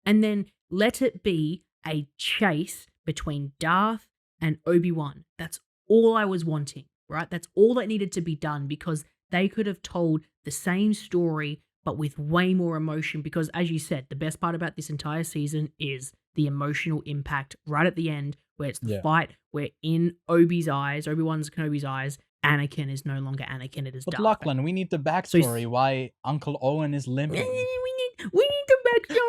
And then let it be a chase between Darth and Obi-Wan. That's all I was wanting, right? That's all that needed to be done, because they could have told the same story, but with way more emotion. Because, as you said, the best part about this entire season is the emotional impact right at the end, where it's the fight where in Obi-Wan Kenobi's eyes, Anakin is no longer Anakin, it is Darth. But Lachlan, we need the backstory why Uncle Owen is limping. We need the backstory.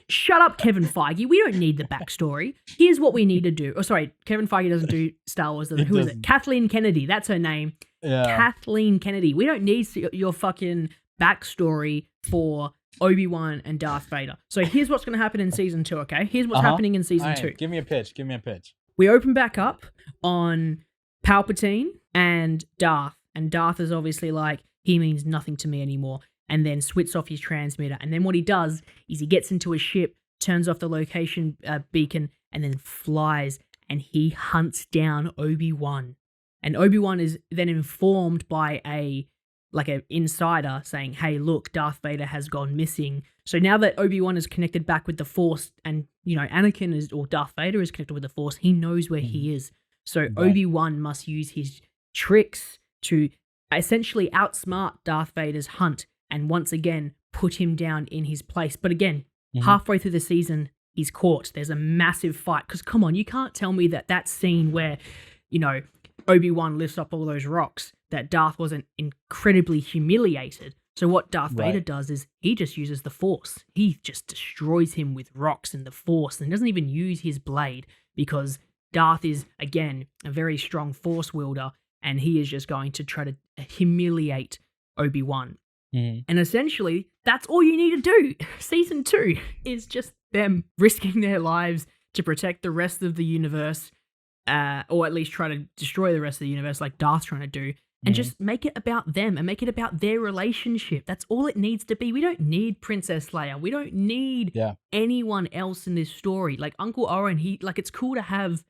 Shut up, Kevin Feige. We don't need the backstory. Here's what we need to do. Oh, sorry, Kevin Feige doesn't do Star Wars. Who is it? Kathleen Kennedy. That's her name. Yeah. Kathleen Kennedy. We don't need your fucking backstory for Obi-Wan and Darth Vader. So here's what's going to happen in season 2, okay? Here's what's happening in season 2. Give me a pitch. We open back up on Palpatine and Darth is obviously like, he means nothing to me anymore, and then switches off his transmitter. And then what he does is he gets into a ship, turns off the location beacon, and then flies, and he hunts down Obi-Wan. And Obi-Wan is then informed by an insider saying, hey, look, Darth Vader has gone missing. So now that Obi-Wan is connected back with the Force, and, Darth Vader is connected with the Force, he knows where he is. So Obi-Wan must use his tricks to essentially outsmart Darth Vader's hunt, and once again put him down in his place. But again, halfway through the season, he's caught. There's a massive fight. Because come on, you can't tell me that scene where, Obi-Wan lifts up all those rocks, that Darth wasn't incredibly humiliated. So what Darth Vader does is he just uses the Force. He just destroys him with rocks and the Force, and doesn't even use his blade, because Darth is, again, a very strong Force wielder, and he is just going to try to humiliate Obi-Wan. And essentially, that's all you need to do. Season 2 is just them risking their lives to protect the rest of the universe, or at least try to destroy the rest of the universe like Darth's trying to do, and just make it about them and make it about their relationship. That's all it needs to be. We don't need Princess Leia. We don't need anyone else in this story. Like Uncle Owen, it's cool to have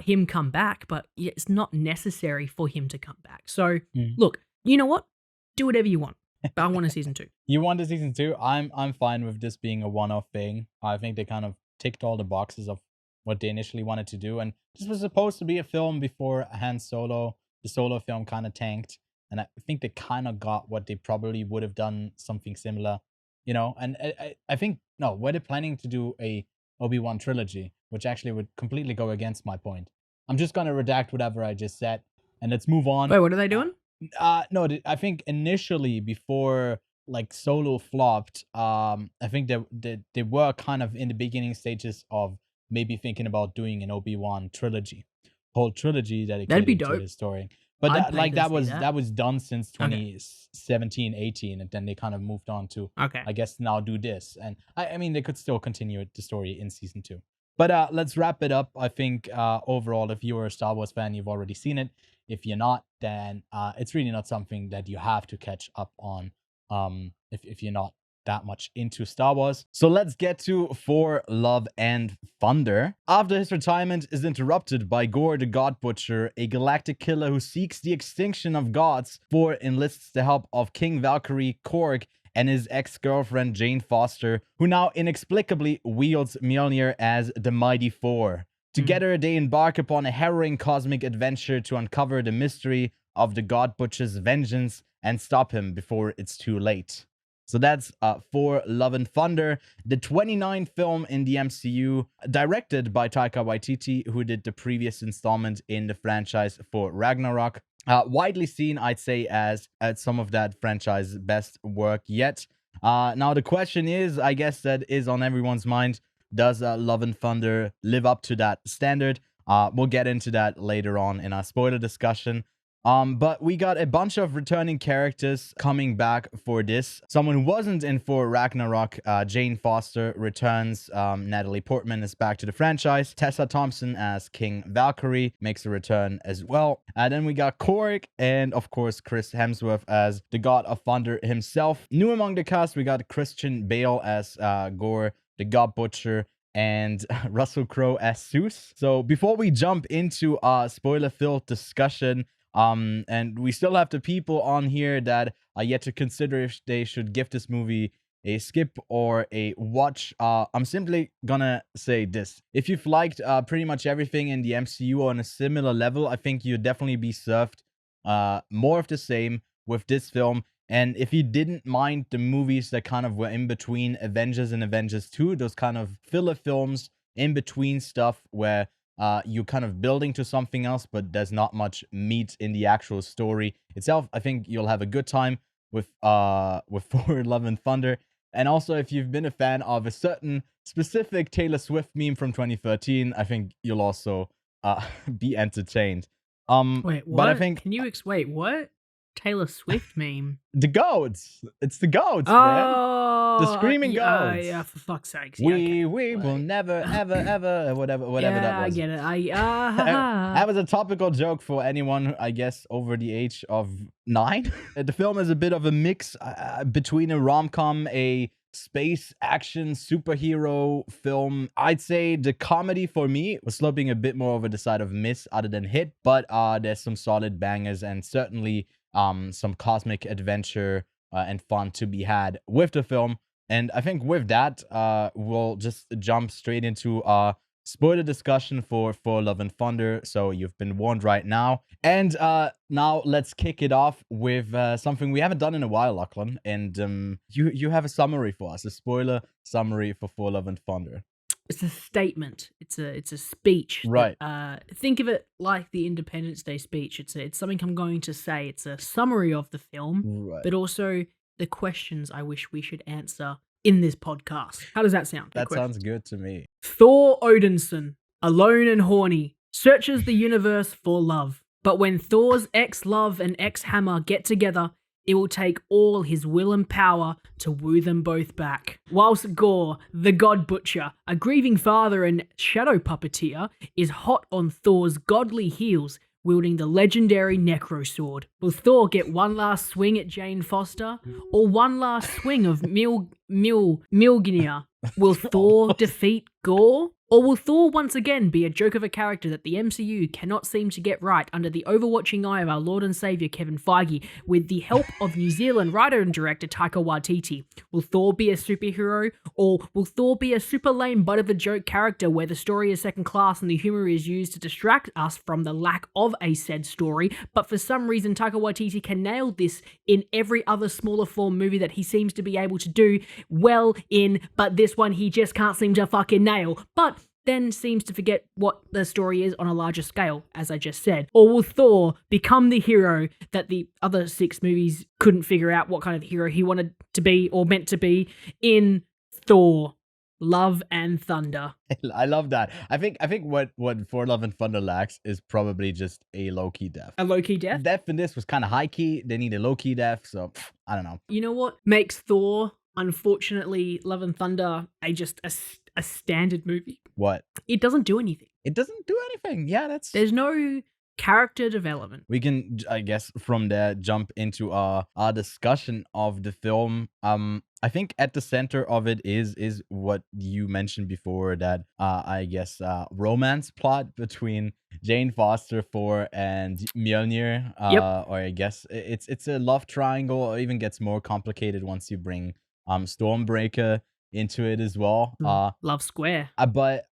him come back, but it's not necessary for him to come back. So Mm. look, you know what? Do whatever you want. But I want a season 2. You want a season 2? I'm fine with this being a one-off thing. I think they kind of ticked all the boxes of what they initially wanted to do, and this was supposed to be a film before Han Solo. The Solo film kind of tanked, and I think they kind of got what they probably would have done, something similar, you know. And I think no, were they planning to do a Obi Wan trilogy, which actually would completely go against my point. I'm just gonna redact whatever I just said, and let's move on. Wait, what are they doing? No, I think initially before like Solo flopped, I think they were kind of in the beginning stages of maybe thinking about doing an Obi-Wan trilogy, whole trilogy That'd be dedicated to dope. the story. But I'd that, pay like to that see was that. that was done since Okay. 2017, 18, and then they kind of moved on to Okay. I guess now do this. And I mean they could still continue the story in season 2. But let's wrap it up. I think overall, if you're a Star Wars fan, you've already seen it. If you're not, then it's really not something that you have to catch up on if you're not that much into Star Wars. So let's get to Thor, Love and Thunder. After his retirement is interrupted by Gore the God Butcher, a galactic killer who seeks the extinction of gods, Thor enlists the help of King Valkyrie, Korg, and his ex-girlfriend Jane Foster, who now inexplicably wields Mjolnir as the Mighty Thor. Together, they embark upon a harrowing cosmic adventure to uncover the mystery of the God Butcher's vengeance and stop him before it's too late. So that's Thor, Love and Thunder, the 29th film in the MCU, directed by Taika Waititi, who did the previous installment in the franchise for Ragnarok. Widely seen, I'd say, as some of that franchise's best work yet. Now, the question is, I guess that is on everyone's mind, does Love and Thunder live up to that standard? We'll get into that later on in our spoiler discussion. But we got a bunch of returning characters coming back for this. Someone who wasn't in for Ragnarok, Jane Foster returns. Natalie Portman is back to the franchise. Tessa Thompson as King Valkyrie makes a return as well. And then we got Korg and, of course, Chris Hemsworth as the God of Thunder himself. New among the cast, we got Christian Bale as Gore, the God Butcher, and Russell Crowe as Zeus. So before we jump into our spoiler-filled discussion, and we still have the people on here that are yet to consider if they should give this movie a skip or a watch. I'm simply gonna say this. If you've liked pretty much everything in the MCU on a similar level, I think you'd definitely be served more of the same with this film. And if you didn't mind the movies that kind of were in between Avengers and Avengers 2, those kind of filler films in between stuff where you're kind of building to something else, but there's not much meat in the actual story itself, I think you'll have a good time with Thor, Love and Thunder. And also, if you've been a fan of a certain specific Taylor Swift meme from 2013, I think you'll also be entertained. Wait, what? But I think Can you wait, what? Taylor Swift meme? the goats. It's the goats, man. Oh, The screaming goats. yeah, for fuck's sake. We will never, ever, ever, whatever yeah, that was. I get it. That was a topical joke for anyone, I guess, over the age of 9. The film is a bit of a mix between a rom-com, a space action superhero film. I'd say the comedy for me was sloping a bit more over the side of miss other than hit, but there's some solid bangers and certainly some cosmic adventure and fun to be had with the film. And I think with that, we'll just jump straight into our spoiler discussion for Love and Thunder. So you've been warned right now. And now let's kick it off with something we haven't done in a while, Lachlan. And you have a summary for us, a spoiler summary for Love and Thunder. It's a statement. It's a speech. Right. Think of it like the Independence Day speech. It's something I'm going to say. It's a summary of the film, Right. but also the questions I wish we should answer in this podcast. How does that sound? That sounds good to me. Thor Odinson, alone and horny, searches the universe for love. But when Thor's ex-love and ex-hammer get together, it will take all his will and power to woo them both back. Whilst Gore, the God Butcher, a grieving father and shadow puppeteer, is hot on Thor's godly heels, wielding the legendary Necro Sword. Will Thor get one last swing at Jane Foster? Or one last swing of Mjolnir? Will Thor defeat Gore? Or will Thor once again be a joke of a character that the MCU cannot seem to get right under the overwatching eye of our Lord and Saviour Kevin Feige, with the help of New Zealand writer and director Taika Waititi? Will Thor be a superhero, or will Thor be a super lame butt of a joke character where the story is second class and the humour is used to distract us from the lack of a said story, but for some reason Taika Waititi can nail this in every other smaller form movie that he seems to be able to do well in, but this one he just can't seem to fucking nail, but then seems to forget what the story is on a larger scale, as I just said? Or will Thor become the hero that the other 6 movies couldn't figure out what kind of hero he wanted to be or meant to be in Thor Love and Thunder? I love that. I think what For Love and Thunder lacks is probably just a low-key death. A low-key death? Death in this was kind of high-key. They need a low-key death, so I don't know. You know what makes Thor, unfortunately, Love and Thunder a standard movie? What? It doesn't do anything. It doesn't do anything. Yeah, There's no character development. We can, I guess, from there jump into our discussion of the film. I think at the center of it is what you mentioned before, that I guess romance plot between Jane Foster, Thor, and Mjolnir. Or I guess it's a love triangle, or even gets more complicated once you bring Stormbreaker into it as well. Love Square. But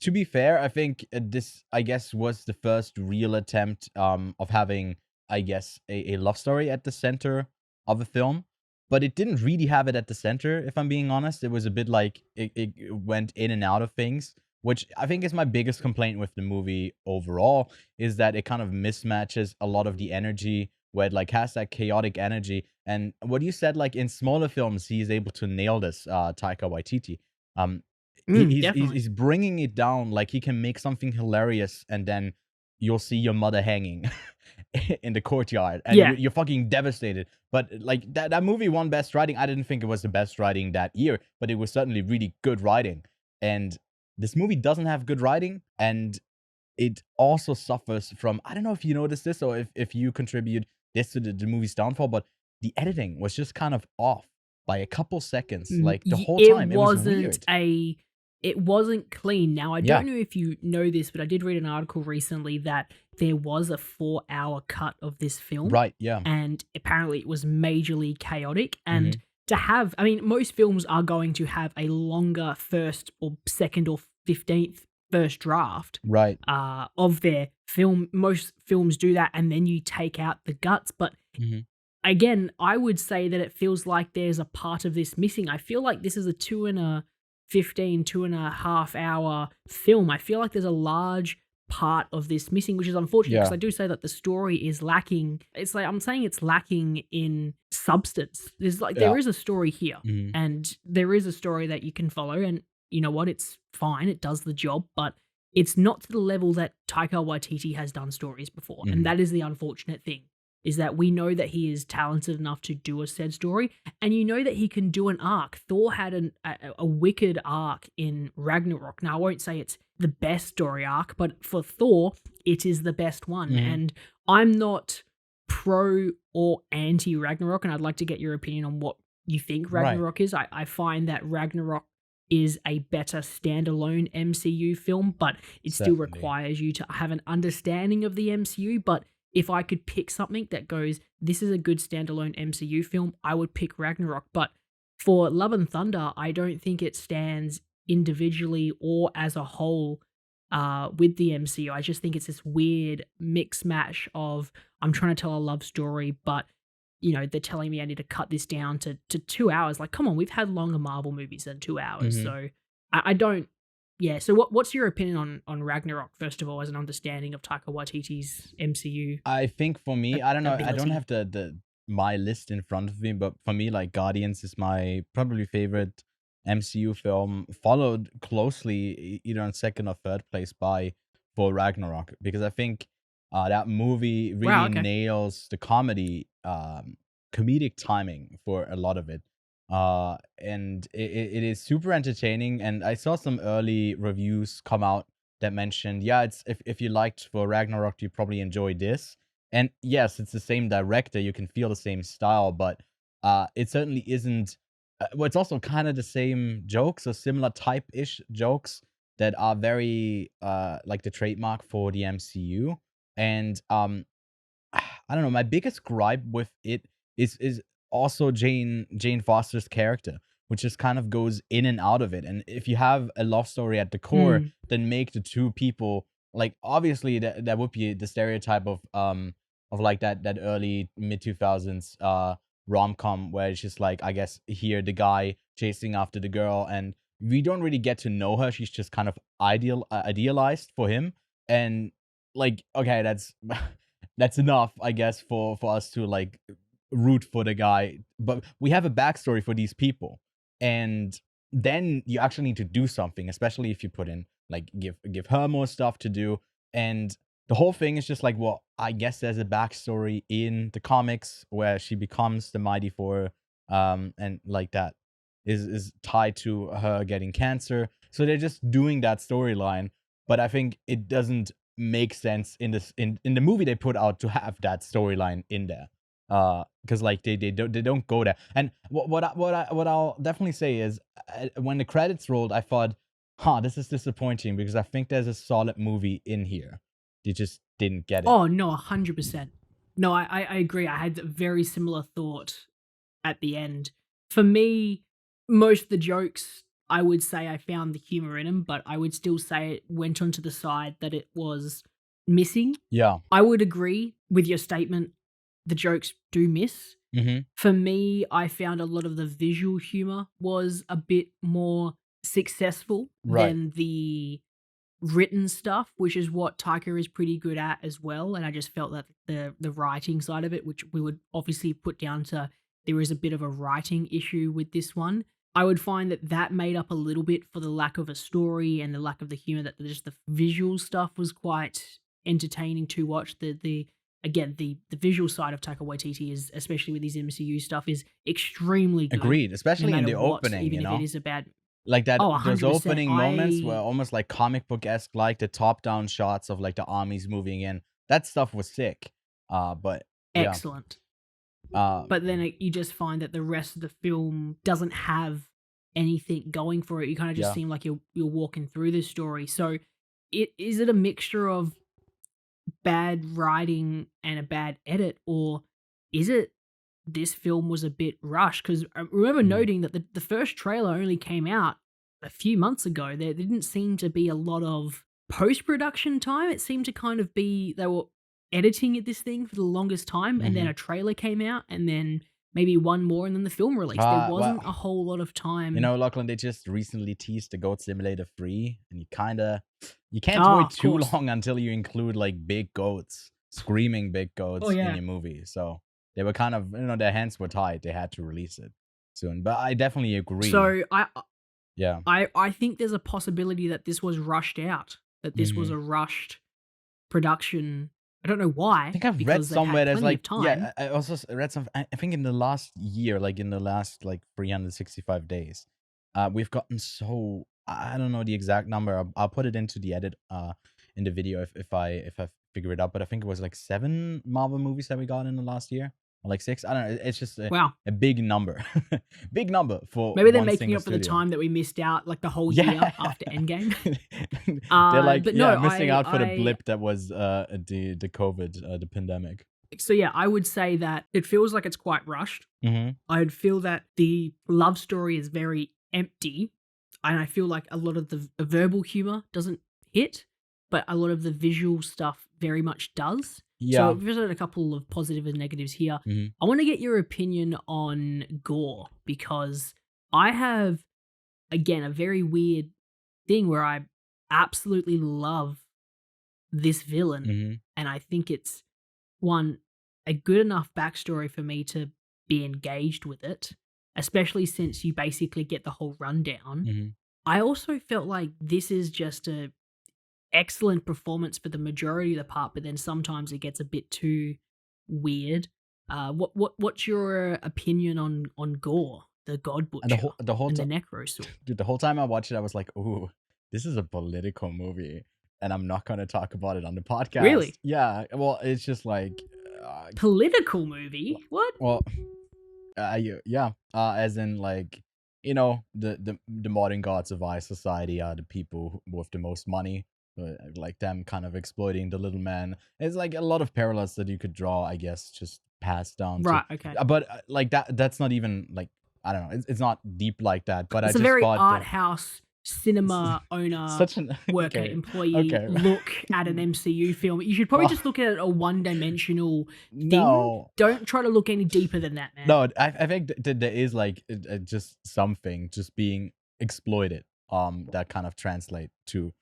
to be fair, I think this, I guess, was the first real attempt of having, I guess, a love story at the center of a film. But it didn't really have it at the center, if I'm being honest. It was a bit like it went in and out of things, which I think is my biggest complaint with the movie overall, is that it kind of mismatches a lot of the energy, where it like has that chaotic energy. And what you said, like in smaller films, he's able to nail this, Taika Waititi. He's bringing it down. Like, he can make something hilarious, and then you'll see your mother hanging in the courtyard, and you're fucking devastated. But like that movie won Best Writing. I didn't think it was the best writing that year, but it was certainly really good writing. And this movie doesn't have good writing, and it also suffers from, I don't know if you noticed this, or if you contribute this to the movie's downfall, but the editing was just kind of off by a couple seconds, like the whole time. It was weird. It wasn't clean. Now, I don't know if you know this, but I did read an article recently that there was a 4-hour cut of this film. Right, yeah. And apparently it was majorly chaotic. And to have, I mean, most films are going to have a longer first or second or 15th first draft of their film. Most films do that, and then you take out the guts. But again, I would say that it feels like there's a part of this missing. I feel like this is a 2.5 hour film. I feel like there's a large part of this missing, which is unfortunate, because I do say that the story is lacking. It's like, I'm saying it's lacking in substance. There's like, there is a story here, and there is a story that you can follow, and you know what? It's fine. It does the job, but it's not to the level that Taika Waititi has done stories before. And that is the unfortunate thing, is that we know that he is talented enough to do a said story, and you know that he can do an arc. Thor had a wicked arc in Ragnarok. Now, I won't say it's the best story arc, but for Thor, it is the best one. And I'm not pro or anti Ragnarok, and I'd like to get your opinion on what you think Ragnarok is. I find that Ragnarok is a better standalone MCU film, but it still requires you to have an understanding of the MCU. But if I could pick something that goes, this is a good standalone MCU film, I would pick Ragnarok. But for Love and Thunder, I don't think it stands individually or as a whole with the MCU. I just think it's this weird mix mash of, I'm trying to tell a love story, but you know, they're telling me I need to cut this down to 2 hours. Like, come on, we've had longer Marvel movies than 2 hours. So I don't. Yeah, so what's your opinion on Ragnarok, first of all, as an understanding of Taika Waititi's MCU? I think for me, I don't know, I don't have my list in front of me, but for me, like, Guardians is my probably favorite MCU film, followed closely either in second or third place by Thor Ragnarok, because I think that movie really nails the comedic timing for a lot of it. And it is super entertaining, and I saw some early reviews come out that mentioned, it's if you liked Thor Ragnarok, you probably enjoyed this. And yes, it's the same director, you can feel the same style, but it certainly isn't. Well, it's also kind of the same jokes or similar type-ish jokes that are very like the trademark for the MCU. And I don't know, my biggest gripe with it is also Jane Foster's character, which just kind of goes in and out of it. And if you have a love story at the core, then make the two people, like, obviously that would be the stereotype of like that early mid 2000s rom-com, where it's just like, I guess, here the guy chasing after the girl, and we don't really get to know her. She's just kind of idealized for him. And like, okay, that's enough, I guess, for us to like root for the guy. But we have a backstory for these people, and then you actually need to do something, especially if you put in, like, give her more stuff to do. And the whole thing is just like, well, I guess there's a backstory in the comics where she becomes the Mighty Thor, and like that is tied to her getting cancer. So they're just doing that storyline, but I think it doesn't make sense in the movie they put out to have that storyline in there, because like they don't go there. And what I'll definitely say is, when the credits rolled, I thought, this is disappointing, because I think there's a solid movie in here. They just didn't get it. Oh no, 100%. No, I agree. I had a very similar thought at the end. For me, most of the jokes, I would say I found the humor in them, but I would still say it went onto the side that it was missing. Yeah. I would agree with your statement. The jokes do miss. Mm-hmm. For me, I found a lot of the visual humor was a bit more successful than the written stuff, which is what Taika is pretty good at as well. And I just felt that the writing side of it, which we would obviously put down to, there is a bit of a writing issue with this one. I would find that made up a little bit for the lack of a story and the lack of the humor, that just the visual stuff was quite entertaining to watch. The visual side of Taika Waititi is, especially with these MCU stuff, is extremely good. Agreed, especially no in the what, opening, even you know? if it is a bad... Like that, Oh, those 100%. opening moments were almost like comic book-esque, like the top-down shots of like the armies moving in. That stuff was sick. But yeah. Excellent. But then you just find that the rest of the film doesn't have anything going for it. You kind of just seem like you're walking through this story. So is it a mixture of bad writing and a bad edit, or is it this film was a bit rushed? Because I remember noting that the first trailer only came out a few months ago. There didn't seem to be a lot of post-production time. It seemed to kind of be they were editing this thing for the longest time, and then a trailer came out, and then maybe one more, and then the film released. There wasn't a whole lot of time. You know, Lachlan, they just recently teased the Goat Simulator 3, and you can't wait too long until you include like big goats, screaming big goats in your movie. So they were kind of, their hands were tied. They had to release it soon. But I definitely agree. So I think there's a possibility that this was rushed out, that this was a rushed production. I don't know why. I think I've read somewhere there's like, I also read some, I think in the last year, like in the last like 365 days, we've gotten so, I don't know the exact number. I'll put it into the edit in the video if I figure it out, but I think it was like 7 Marvel movies that we got in the last year. Or like 6. I don't know. It's just a big number. Big number for maybe they're making up for the time that we missed out, like the whole year after Endgame. They're like, missing out for the blip that was the COVID, the pandemic. So yeah, I would say that it feels like it's quite rushed. I would feel that the love story is very empty, and I feel like a lot of the verbal humor doesn't hit, but a lot of the visual stuff very much does. So I've visited a couple of positive and negatives here. I want to get your opinion on gore, because I have, again, a very weird thing where I absolutely love this villain, and I think it's, one, a good enough backstory for me to be engaged with it, especially since you basically get the whole rundown. I also felt like this is just a excellent performance for the majority of the part, but then sometimes it gets a bit too weird. What's your opinion on Gore, the God Butcher, and the whole the Necrosword? Dude, the whole time I watched it, I was like, "Ooh, this is a political movie," and I'm not gonna talk about it on the podcast. Really? Yeah. Well, it's just like political movie. What? Well, as in like the modern gods of our society are the people with the most money, like them kind of exploiting the little man. It's like a lot of parallels that you could draw, I guess, just passed down to. Right. Okay. But like that's not even like, I don't know. It's not deep like that. But It's I a just very thought art that house cinema owner such an worker okay, employee okay. look at an MCU film. You should probably Well, just look at it a one-dimensional thing. no. Don't try to look any deeper than that, man. No, I think that there is like just something just being exploited that kind of translate to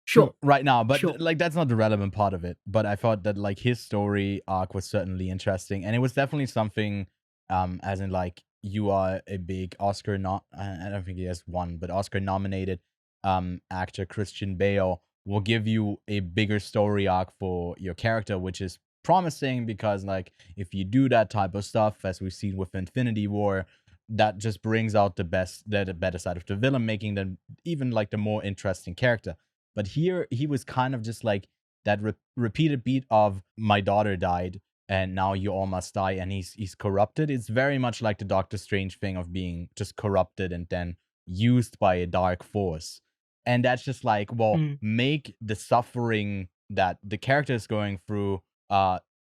Sure. right now, but Sure. like that's not the relevant part of it. But I thought that like his story arc was certainly interesting, and it was definitely something as in like you are a big Oscar not I don't think he has one, but Oscar nominated actor Christian Bale will give you a bigger story arc for your character, which is promising because like if you do that type of stuff, as we've seen with Infinity War, that just brings out the better side of the villain, making them even like the more interesting character. But here he was kind of just like that repeated beat of my daughter died and now you all must die, and he's corrupted. It's very much like the Doctor Strange thing of being just corrupted and then used by a dark force. And that's just like, well, make the suffering that the character is going through,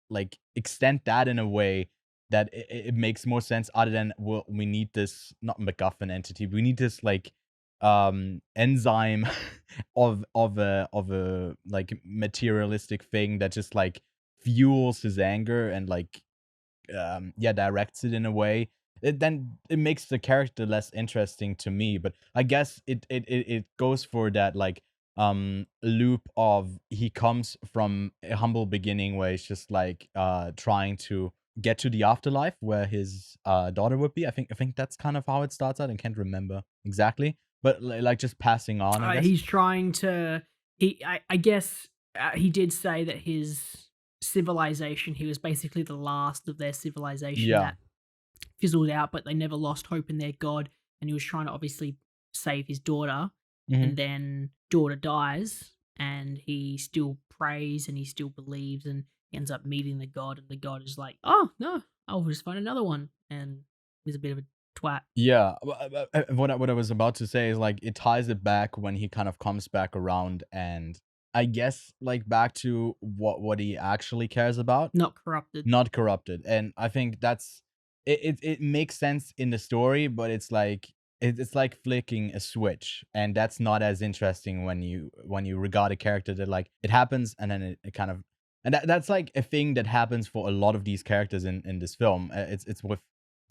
like extend that in a way that it makes more sense, other than, well, we need this not MacGuffin entity, we need this like enzyme of a like materialistic thing that just like fuels his anger and like directs it in a way. Then it makes the character less interesting to me. But I guess it goes for that like loop of he comes from a humble beginning where he's just like trying to get to the afterlife where his daughter would be. I think that's kind of how it starts out. I can't remember exactly, but like just passing on, I guess. He's trying to. I guess he did say that his civilization, he was basically the last of their civilization that fizzled out, but they never lost hope in their god. And he was trying to obviously save his daughter, and then daughter dies, and he still prays and he still believes, and he ends up meeting the god, and the god is like, "Oh no, I'll just find another one," and he's a bit of a twat. Yeah, what I was about to say is like it ties it back when he kind of comes back around, and I guess like back to what he actually cares about. Not corrupted. Not corrupted. And I think that's it makes sense in the story, but it's like it's like flicking a switch, and that's not as interesting when you regard a character that like it happens and then it kind of, and that's like a thing that happens for a lot of these characters in this film. It's with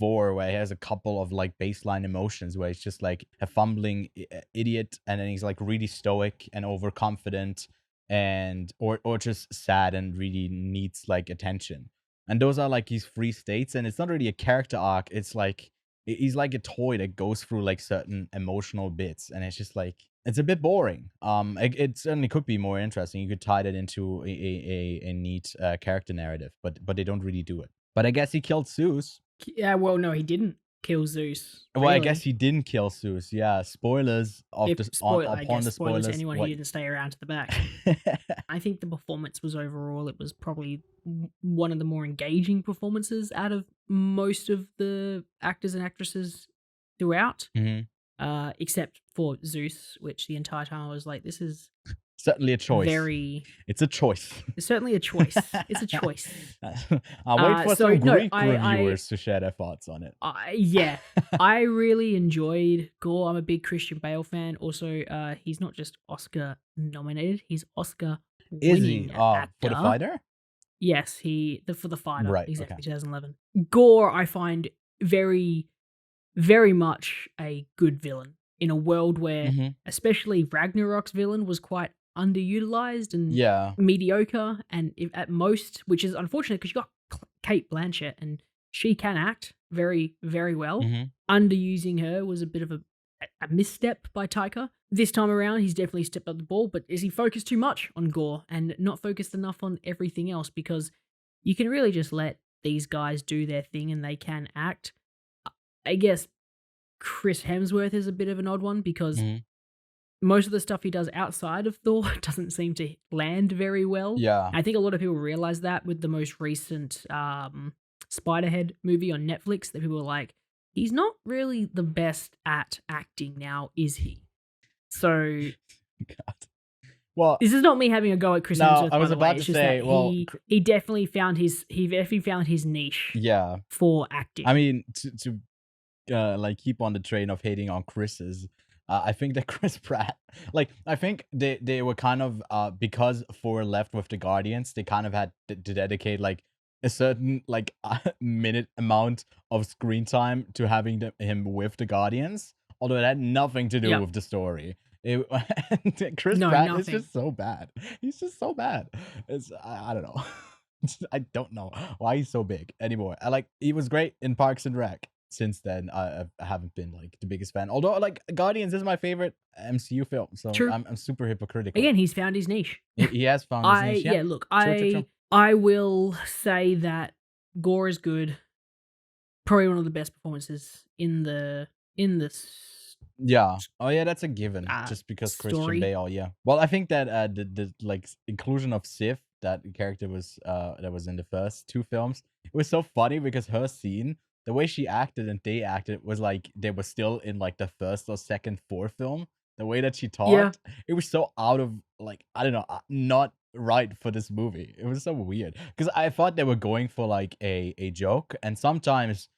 Thor, where he has a couple of like baseline emotions where he's just like a fumbling idiot, and then he's like really stoic and overconfident, and or just sad and really needs like attention. And those are like his three states, and it's not really a character arc. It's like he's like a toy that goes through like certain emotional bits, and it's just like it's a bit boring. It certainly could be more interesting. You could tie that into a neat character narrative, but they don't really do it. But I guess he killed Zeus. Yeah, well, no, he didn't kill Zeus. Well, I really. guess he didn't kill Zeus. Yeah, spoilers of If the spoil- I upon guess the spoilers spoilers. to anyone who what- didn't stay around to the back. I think the performance was overall, it was probably one of the more engaging performances out of most of the actors and actresses throughout, except for Zeus, which the entire time I was like, this is Certainly a choice. It's a choice. It's certainly a choice. It's a choice. I'll wait for some Greek reviewers to share their thoughts on it. Yeah, I really enjoyed Gore. I'm a big Christian Bale fan. Also, he's not just Oscar nominated; he's Oscar Is winning he? actor. For the fighter? Yes, for the fighter. Right, Exactly, okay. 2011. Gore, I find very, very much a good villain in a world where, especially Ragnarok's villain was quite underutilized and mediocre, and at most, which is unfortunate because you got Kate Blanchett and she can act very, very well. Underusing her was a bit of a misstep by Taika. This time around, he's definitely stepped up the ball, but is he focused too much on Gore and not focused enough on everything else? Because you can really just let these guys do their thing and they can act. I guess Chris Hemsworth is a bit of an odd one because most of the stuff he does outside of Thor doesn't seem to land very well. Yeah. I think a lot of people realize that with the most recent Spiderhead movie on Netflix, that people were like, he's not really the best at acting now, is he? So God. Well, this is not me having a go at Chris No, Hemsworth. I was by the about way. to It's just say, that well, he definitely found his niche yeah. for acting. I mean, to like keep on the train of hating on Chris's, I think that Chris Pratt, like, I think they were kind of because Thor left with the Guardians, they kind of had to dedicate like a certain like minute amount of screen time to having him with the Guardians, although it had nothing to do Yep. with the story. Chris No, Pratt is nothing. just so bad. He's just so bad. I don't know. I don't know why he's so big anymore. He was great in Parks and Rec. Since then, I haven't been like the biggest fan. Although like Guardians is my favorite MCU film, so True. I'm super hypocritical. Again, he's found his niche. He has found his niche. Yeah. Look, True. I will say that Gore is good. Probably one of the best performances in this. Yeah. Oh yeah, that's a given. Just because story. Christian Bale. Yeah. Well, I think that the like inclusion of Sif, that character was that was in the first two films. It was so funny because her scene, the way she acted and they acted, was like they were still in like the first or second Thor film. The way that she talked, it was so out of like, I don't know, not right for this movie. It was so weird because I thought they were going for like a joke, and sometimes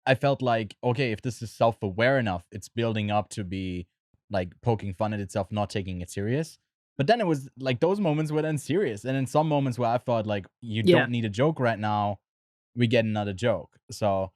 I felt like, okay, if this is self-aware enough, it's building up to be like poking fun at itself, not taking it serious. But then it was like those moments were then serious, and in some moments where I thought like, you don't need a joke right now, we get another joke. So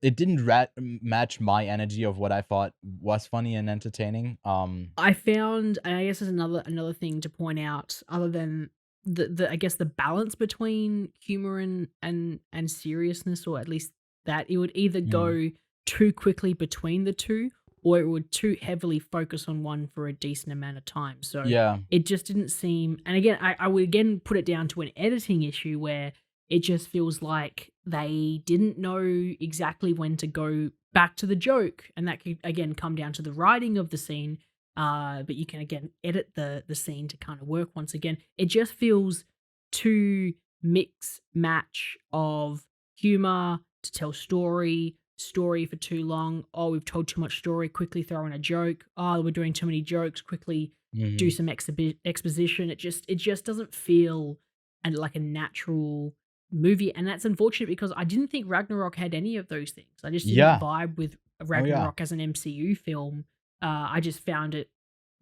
it didn't match my energy of what I thought was funny and entertaining. I found, and I guess there's another thing to point out, other than the I guess the balance between humor and seriousness, or at least that it would either go too quickly between the two, or it would too heavily focus on one for a decent amount of time. So yeah, it just didn't seem, and again, I would again put it down to an editing issue where it just feels like they didn't know exactly when to go back to the joke, and that could again come down to the writing of the scene. But you can again edit the scene to kind of work once again. It just feels too mix match of humor to tell story for too long. Oh, we've told too much story, quickly throw in a joke. Oh, we're doing too many jokes, quickly do some exposition. It just doesn't feel like a natural movie, and that's unfortunate because I didn't think Ragnarok had any of those things. I just didn't vibe with Ragnarok as an MCU film. I just found it,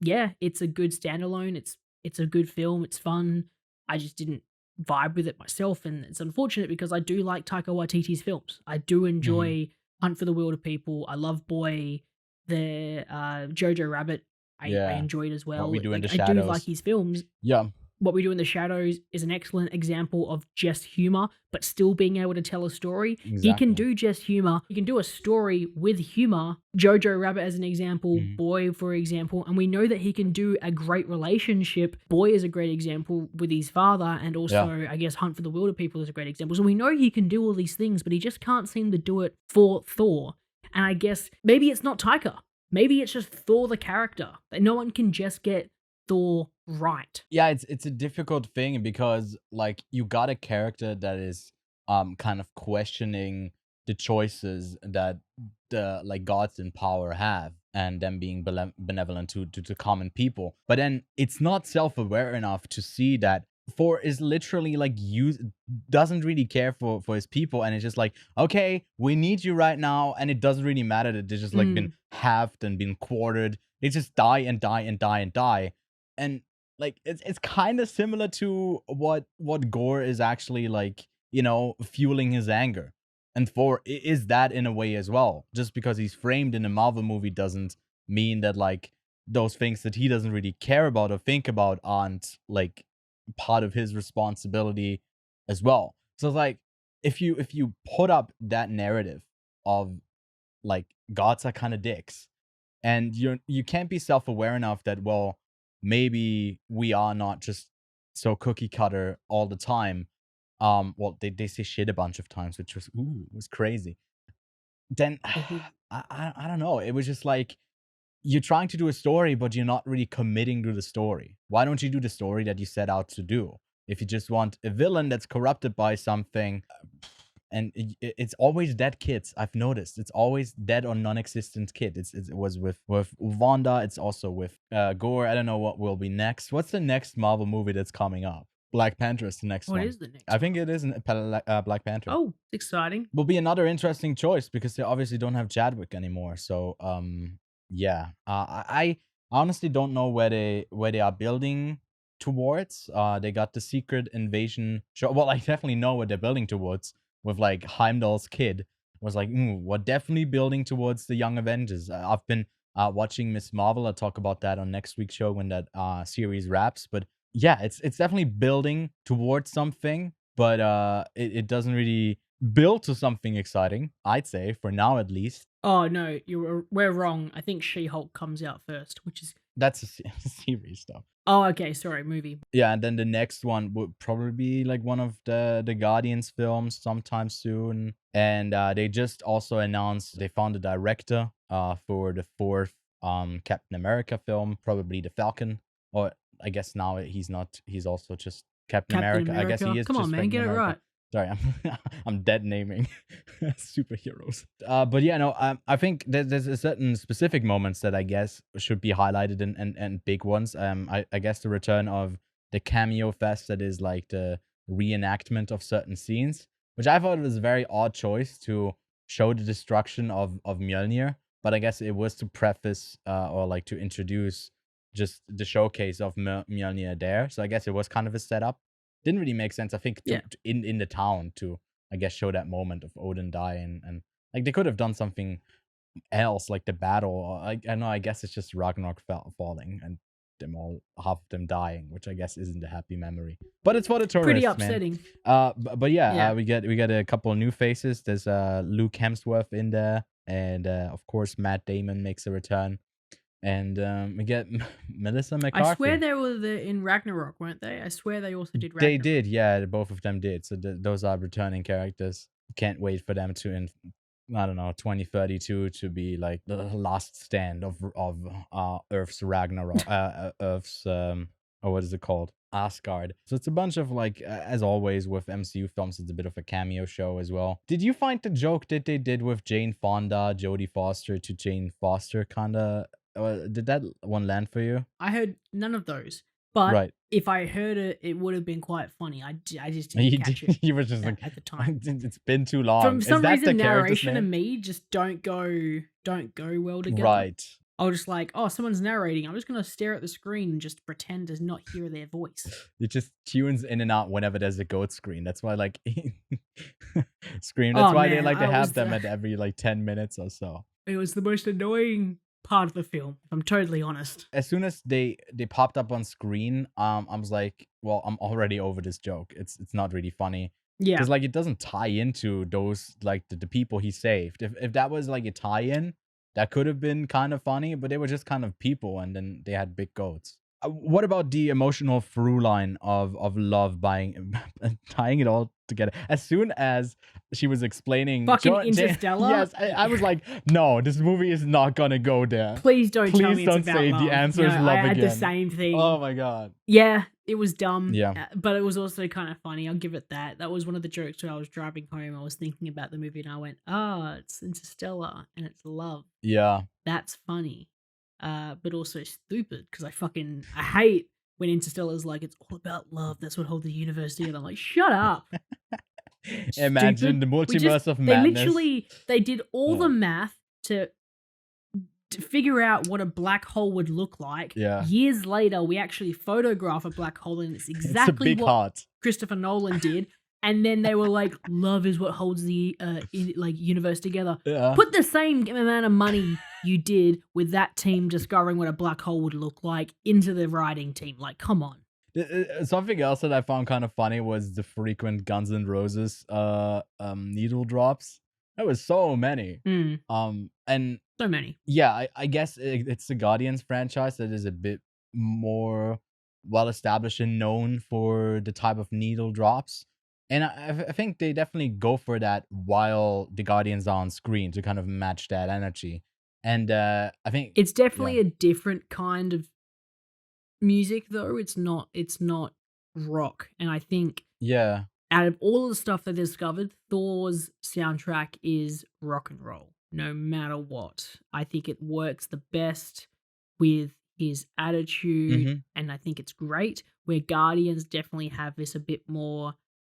it's a good standalone. It's a good film. It's fun. I just didn't vibe with it myself, and it's unfortunate because I do like Taika Waititi's films. I do enjoy Hunt for the Wilder People. I love Boy, the Jojo Rabbit. I enjoyed as well. What We Do in the I Shadows. do like his films. Yeah. What We Do in the Shadows is an excellent example of just humor, but still being able to tell a story. Exactly. He can do just humor. He can do a story with humor. Jojo Rabbit as an example, Boy for example, and we know that he can do a great relationship. Boy is a great example with his father, and also I guess Hunt for the Wilder People is a great example. So we know he can do all these things, but he just can't seem to do it for Thor. And I guess maybe it's not Taika. Maybe it's just Thor the character. That no one can just get Thor right. Yeah, it's a difficult thing because like you got a character that is kind of questioning the choices that the like gods in power have, and them being benevolent to common people. But then it's not self-aware enough to see that Thor is literally like doesn't really care for his people, and it's just like, okay, we need you right now, and it doesn't really matter that they've just like been halved and been quartered. They just die and die and die and die. And like it's kind of similar to what Gore is actually like, you know, fueling his anger. And Thor is that in a way as well. Just because he's framed in a Marvel movie doesn't mean that like those things that he doesn't really care about or think about aren't like part of his responsibility as well. So it's like if you put up that narrative of like gods are kind of dicks, and you can't be self-aware enough that, well, maybe we are not just so cookie cutter all the time. Well, they say shit a bunch of times, which was crazy. Then I don't know. It was just like you're trying to do a story, but you're not really committing to the story. Why don't you do the story that you set out to do? If you just want a villain that's corrupted by something, and it's always dead kids. I've noticed it's always dead or non-existent kid. It was with Wanda. It's also with Gore. I don't know what will be next. What's the next Marvel movie that's coming up? Black Panther is the next What one. is the next I think one? it is Black Panther. Oh, exciting. Will be another interesting choice because they obviously don't have Chadwick anymore. So yeah. I honestly don't know where they are building towards. They got the Secret Invasion show. Well, I definitely know what they're building towards with like Heimdall's kid. Was like, we're definitely building towards the Young Avengers. I've been watching Miss Marvel. I'll talk about that on next week's show when that series wraps. But yeah, it's definitely building towards something, but it doesn't really build to something exciting, I'd say, for now at least. Oh no, we're wrong. I think She-Hulk comes out first, which is That's a series though. Oh, okay, sorry, movie. Yeah, and then the next one would probably be like one of the Guardians films sometime soon. And they just also announced they found a director for the fourth Captain America film, probably the Falcon. Or I guess now he's not. He's also just Captain America. I guess he is. Come just on, man, Captain get America. it right. Sorry, I'm dead naming superheroes. But yeah, no, I think there's a certain specific moments that I guess should be highlighted and big ones. I guess the return of the cameo fest, that is like the reenactment of certain scenes, which I thought was a very odd choice to show the destruction of Mjolnir. But I guess it was to preface or like to introduce just the showcase of Mjolnir there. So I guess it was kind of a setup. Didn't really make sense, I think, in the town to, I guess, show that moment of Odin dying. And like they could have done something else, like the battle. I know, I guess it's just Ragnarok falling and half of them dying, which I guess isn't a happy memory. But it's for the tourists, Pretty upsetting. Man. But yeah, we get a couple of new faces. There's Luke Hemsworth in there, and of course Matt Damon makes a return. And we get Melissa McCarthy. I swear they were in Ragnarok, weren't they? I swear they also did Ragnarok. They did, yeah. Both of them did. So those are returning characters. Can't wait for them to, in I don't know, 2032 to be like the last stand of Earth's Ragnarok. Earth's or what is it called? Asgard. So it's a bunch of like, as always with MCU films, it's a bit of a cameo show as well. Did you find the joke that they did with Jane Fonda, Jodie Foster to Jane Foster kind of? Did that one land for you? I heard none of those, but right. If I heard it, it would have been quite funny. I just didn't catch it. You were just like at the time. It's been too long. For some reason, narration and me just don't go well together. Right. I was just like, oh, someone's narrating. I'm just gonna stare at the screen and just pretend to not hear their voice. It just tunes in and out whenever there's a goat screen. That's why like scream. That's why they like to have them at every like 10 minutes or so. It was the most annoying part of the film, if I'm totally honest. As soon as they popped up on screen, I was like, well, I'm already over this joke. It's not really funny. Yeah. Because like it doesn't tie into those like the people he saved. If that was like a tie-in, that could have been kind of funny, but they were just kind of people, and then they had big goats. What about the emotional through line of love tying it all together? As soon as she was explaining fucking Interstellar, yes, I was like, no, this movie is not gonna go there. Please don't tell me it's about say love. The answer is love again. I had the same thing. Oh my god. Yeah, it was dumb. Yeah, but it was also kind of funny. I'll give it that. That was one of the jokes when I was driving home. I was thinking about the movie and I went, it's Interstellar and it's love. Yeah, that's funny. But also stupid because I hate when Interstellar's like, it's all about love. That's what holds the universe together. I'm like, shut up. Imagine the multiverse of madness. They did all the math to figure out what a black hole would look like. Yeah. Years later, we actually photograph a black hole, and it's exactly what Christopher Nolan did. And then they were like, love is what holds the universe together. Yeah. Put the same amount of money you did with that team discovering what a black hole would look like into the writing team. Like, come on. Something else that I found kind of funny was the frequent Guns N' Roses needle drops. There was so many. And so many. Yeah, I guess it's the Guardians franchise that is a bit more well established and known for the type of needle drops. And I think they definitely go for that while the Guardians are on screen to kind of match that energy. And I think it's definitely a different kind of music, though. It's not rock. And I think out of all the stuff they discovered, Thor's soundtrack is rock and roll, no matter what. I think it works the best with his attitude, and I think it's great. Where Guardians definitely have this a bit more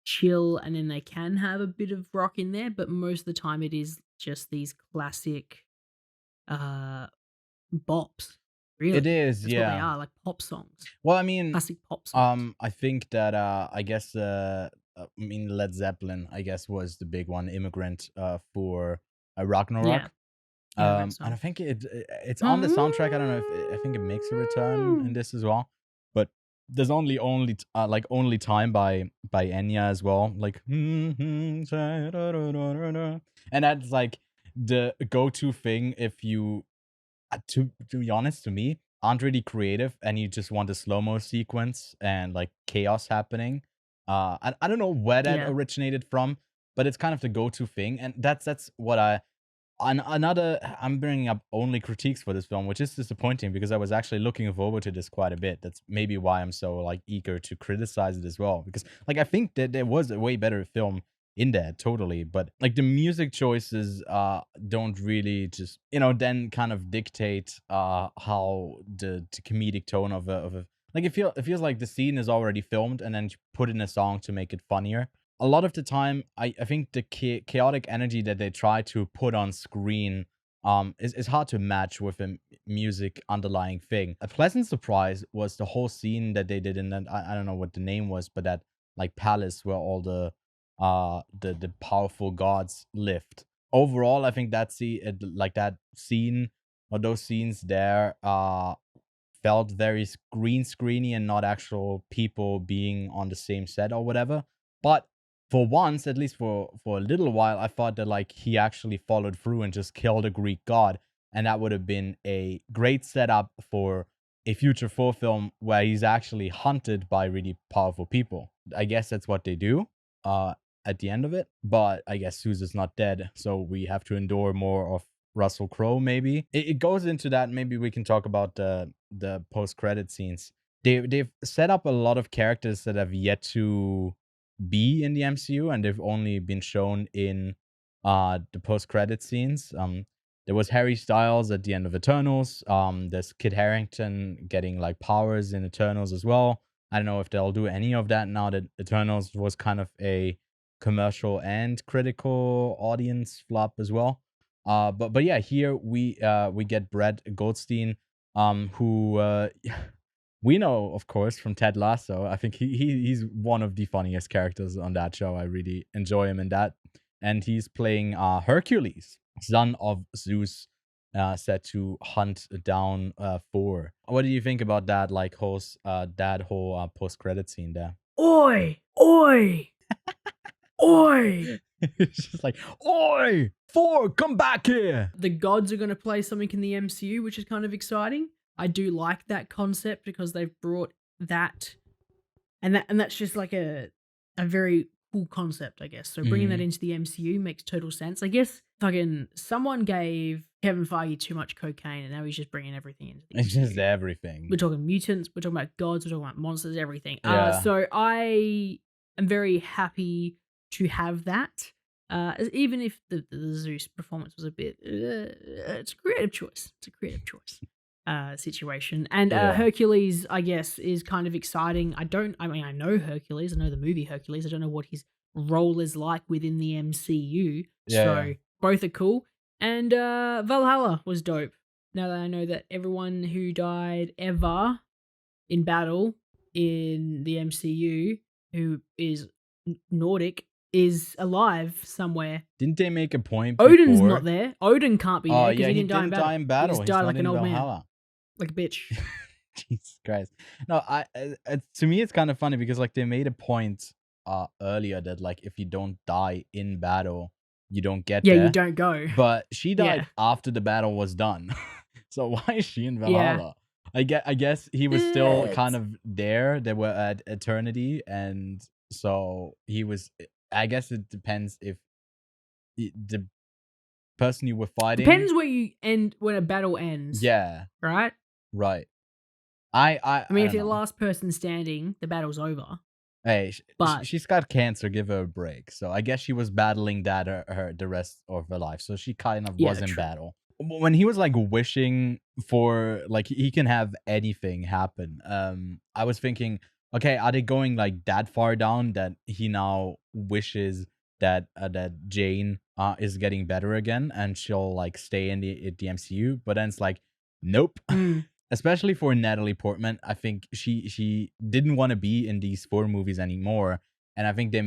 chill, and then they can have a bit of rock in there, but most of the time it is just these classic bops. Really, It is, that's what they yeah. are, like pop songs, Well, I mean, classic pop songs. I think that I guess I mean Led Zeppelin, I guess, was the big one, Immigrant, for Ragnarok. Immigrant And song. I think it's on the soundtrack. I don't know if I think it makes a return in this as well. But there's only like Only Time by Enya as well. Like and that's like the go-to thing if you to be honest, to me, aren't really creative and you just want a slow-mo sequence and like chaos happening. I don't know where that Yeah. originated from, but it's kind of the go-to thing, and that's what I'm bringing up only critiques for this film, which is disappointing because I was actually looking forward to this quite a bit. That's maybe why I'm so like eager to criticize it as well, because like I think that there was a way better film in there, totally, but like the music choices don't really just then kind of dictate how the comedic tone of a like it feels like the scene is already filmed and then you put in a song to make it funnier. A lot of the time, I think the chaotic energy that they try to put on screen is hard to match with a music underlying thing. A pleasant surprise was the whole scene that they did in that, I don't know what the name was, but that like palace where all the powerful gods lived. Overall, I think that that scene or those scenes there felt very green screeny and not actual people being on the same set or whatever. But for once, at least for a little while, I thought that like he actually followed through and just killed a Greek god, and that would have been a great setup for a future Thor film where he's actually hunted by really powerful people. I guess that's what they do at the end of it, but I guess Zeus is not dead, so we have to endure more of Russell Crowe. Maybe it goes into that. Maybe we can talk about the post-credit scenes. They've set up a lot of characters that have yet to be in the MCU, and they've only been shown in the post-credit scenes. There was Harry Styles at the end of Eternals. There's Kit Harington getting like powers in Eternals as well. I don't know if they'll do any of that now that Eternals was kind of a commercial and critical audience flop as well. But yeah, here we get Brett Goldstein, who we know, of course, from Ted Lasso. I think he's one of the funniest characters on that show. I really enjoy him in that. And he's playing Hercules, son of Zeus, set to hunt down Thor. What do you think about that? Like whole post-credit scene there? Oi! Oi! Oi! It's just like, oi, Thor, come back here. The gods are going to play something in the MCU, which is kind of exciting. I do like that concept because they've brought that, and that's just like a very cool concept, I guess. So bringing that into the MCU makes total sense. I guess fucking someone gave Kevin Feige too much cocaine, and now he's just bringing everything into the MCU. It's just everything. We're talking mutants, we're talking about gods, we're talking about monsters, everything. Yeah. So I am very happy to have that. Even if the Zeus performance was a bit, it's a creative choice. It's a creative choice situation. And Hercules, I guess, is kind of exciting. I know Hercules. I know the movie Hercules. I don't know what his role is like within the MCU. So both are cool. And Valhalla was dope. Now that I know that everyone who died ever in battle in the MCU, who is Nordic, is alive somewhere. Didn't they make a point Odin's before? not there. Odin can't be there because he didn't die in battle. He just died He's like not an in old man. Valhalla. Like a bitch. Jesus Christ. No, to me it's kind of funny because like they made a point earlier that like if you don't die in battle, you don't get there. Yeah, you don't go. But she died after the battle was done. So why is she in Valhalla? I guess he was still kind of there. They were at Eternity, and so he was. I guess it depends if the person you were fighting. Depends where you end when a battle ends. Yeah. Right. Right. I mean, if you're the last person standing, the battle's over. Hey, But she's got cancer. Give her a break. So I guess she was battling that the rest of her life. So she kind of was in true. battle. When he was like wishing for like he can have anything happen. I was thinking, okay, are they going like that far down that he now wishes that that Jane is getting better again and she'll like stay in the MCU? But then it's like, nope. Especially for Natalie Portman, I think she didn't want to be in these 4 movies anymore, and I think they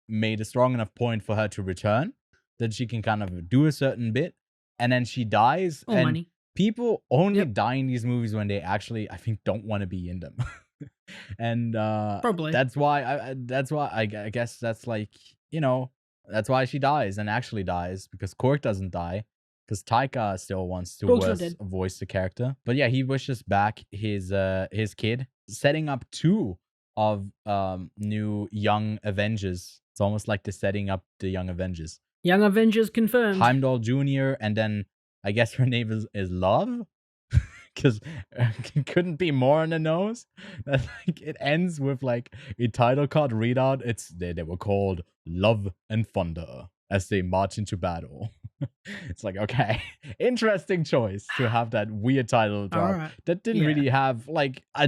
made a strong enough point for her to return that she can kind of do a certain bit, and then she dies, oh, and money. people only Yep. die in these movies when they actually, I think, don't want to be in them, and Probably. that's why I guess that's like, that's why she dies and actually dies, because Cork doesn't die. Because Taika still wants to Cork's not dead. voice the character. But yeah, he wishes back his kid, setting up 2 of new Young Avengers. It's almost like they're setting up the Young Avengers. Young Avengers confirmed. Heimdall Jr. and then I guess her name is Love. Because it couldn't be more on the nose. That like it ends with like a title card readout. They were called Love and Thunder as they march into battle. It's like, okay, interesting choice to have that weird title drop. Alright. That didn't really have like I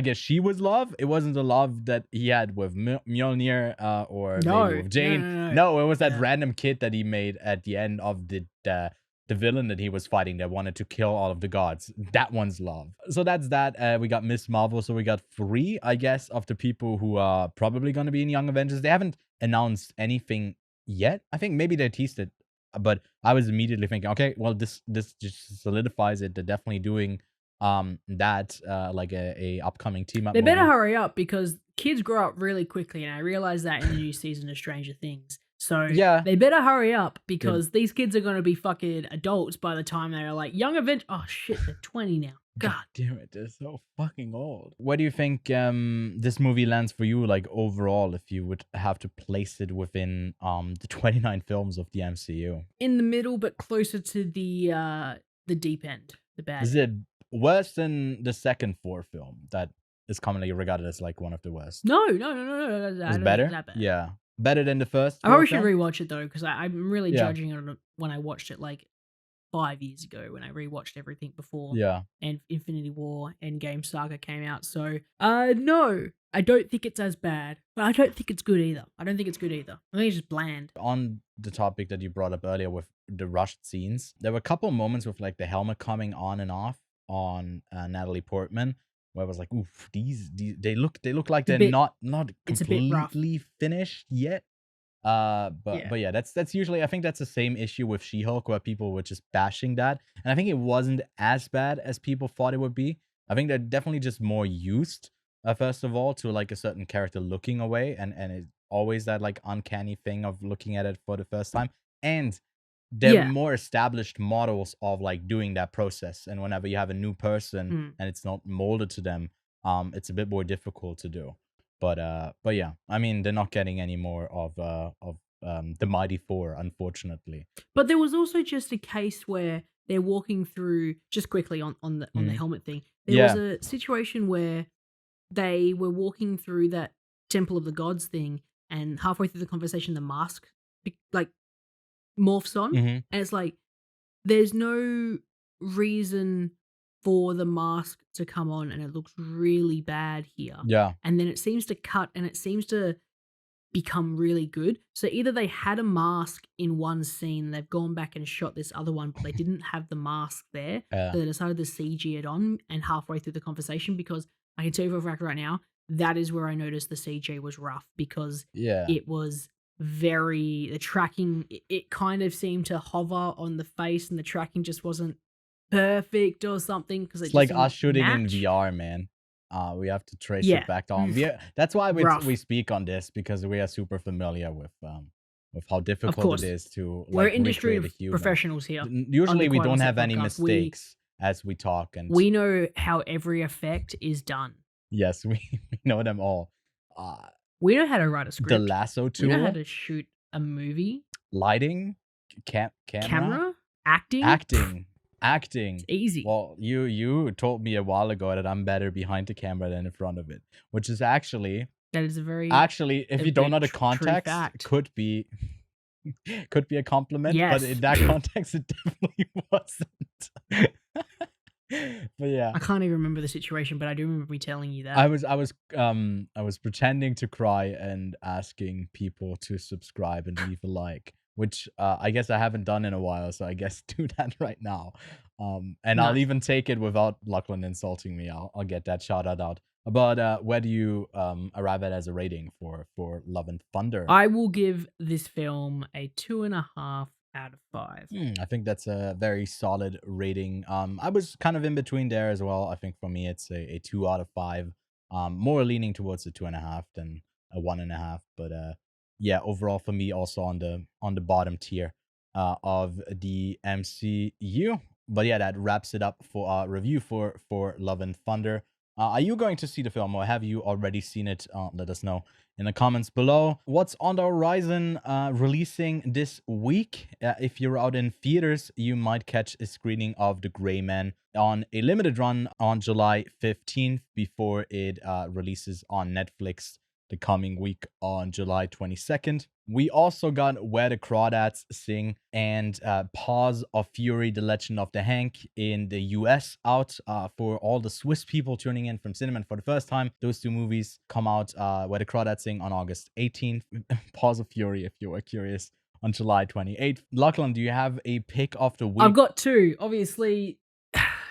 guess she was Love. It wasn't the love that he had with Mjolnir or maybe with Jane. No. It was that Yeah. random kid that he made at the end of the villain that he was fighting that wanted to kill all of the gods. That one's Love. So that's that. We got Miss Marvel. So we got 3, I guess, of the people who are probably going to be in Young Avengers. They haven't announced anything yet. I think maybe they teased it, but I was immediately thinking, okay, well, this just solidifies it. They're definitely doing that like a upcoming team up. They better movie. hurry up because kids grow up really quickly, and I realize that in the new season of Stranger Things. So Yeah. they better hurry up because these kids are going to be fucking adults by the time they're like Young Avengers. Oh shit, they're 20 now. God damn it, they're so fucking old. Where do you think this movie lands for you, like overall, if you would have to place it within the 29 films of the MCU? In the middle, but closer to the deep end, the bad. Is it worse than the second Thor film that is commonly regarded as like one of the worst? No. It's better? That bad. Yeah. Better than the first I probably Thor should film? rewatch it though, because I'm really judging it on when I watched it like 5 years ago when I rewatched everything before. Yeah. And Infinity War Endgame Saga came out. So, no, I don't think it's as bad, but I don't think it's good either. I think it's just bland. On the topic that you brought up earlier with the rushed scenes, there were a couple moments with like the helmet coming on and off on Natalie Portman, where I was like, oof, these they look like they're not It's a bit rough. completely finished yet. But yeah, that's usually, I think that's the same issue with She-Hulk, where people were just bashing that, and I think it wasn't as bad as people thought it would be. I think they're definitely just more used, first of all, to like a certain character looking away, and it's always that like uncanny thing of looking at it for the first time, and they're more established models of like doing that process. And whenever you have a new person and it's not molded to them, it's a bit more difficult to do. But yeah, I mean, they're not getting any more of the Mighty Thor, unfortunately. But there was also just a case where they're walking through, just quickly on the helmet thing. There was a situation where they were walking through that Temple of the Gods thing, and halfway through the conversation, the mask like morphs on, and it's like there's no reason for the mask to come on, and it looks really bad here. Yeah. And then it seems to cut, and it seems to become really good. So either they had a mask in one scene, they've gone back and shot this other one, but they didn't have the mask there. So they decided to CG it on, and halfway through the conversation, because I can tell you for a fact right now, that is where I noticed the CG was rough, because it was the tracking, it kind of seemed to hover on the face, and the tracking just wasn't perfect or something, because it's like us shooting in VR, man. We have to trace it back on. That's why we speak on this, because we are super familiar with how difficult it is to like, we're industry recreate a professionals here. Usually we don't have any mistakes as we talk, and we know how every effect is done. Yes, we know them all. We know how to write a script. The lasso tool. We know how to shoot a movie. Lighting, camera, acting. It's easy. Well, you told me a while ago that I'm better behind the camera than in front of it, which is actually That is a very Actually, if you don't know the true context, fact. could be a compliment, Yes. but in that context, it definitely wasn't. But yeah, I can't even remember the situation, but I do remember me telling you that. I was pretending to cry and asking people to subscribe and leave a like, which I guess I haven't done in a while, so I guess do that right now. And I'll Nice. even take it without Lachlan insulting me. I'll get that shout out. But where do you arrive at as a rating for Love and Thunder? I will give this film a 2.5 out of 5. I think that's a very solid rating. I was kind of in between there as well. I think for me it's a 2 out of 5. More leaning towards a 2.5 than a 1.5. But yeah, overall for me also on the bottom tier of the MCU. But yeah, that wraps it up for our review for Love and Thunder. Are you going to see the film, or have you already seen it? Let us know in the comments below. What's on the horizon releasing this week? If you're out in theaters, you might catch a screening of The Gray Man on a limited run on July 15th before it releases on Netflix the coming week on July 22nd. We also got Where the Crawdads Sing and Paws of Fury, The Legend of the Hank in the US out for all the Swiss people tuning in from Cineman for the first time. Those two movies come out, Where the Crawdads Sing on August 18th, Paws of Fury, if you were curious, on July 28th. Lachlan, do you have a pick of the week? I've got two. Obviously,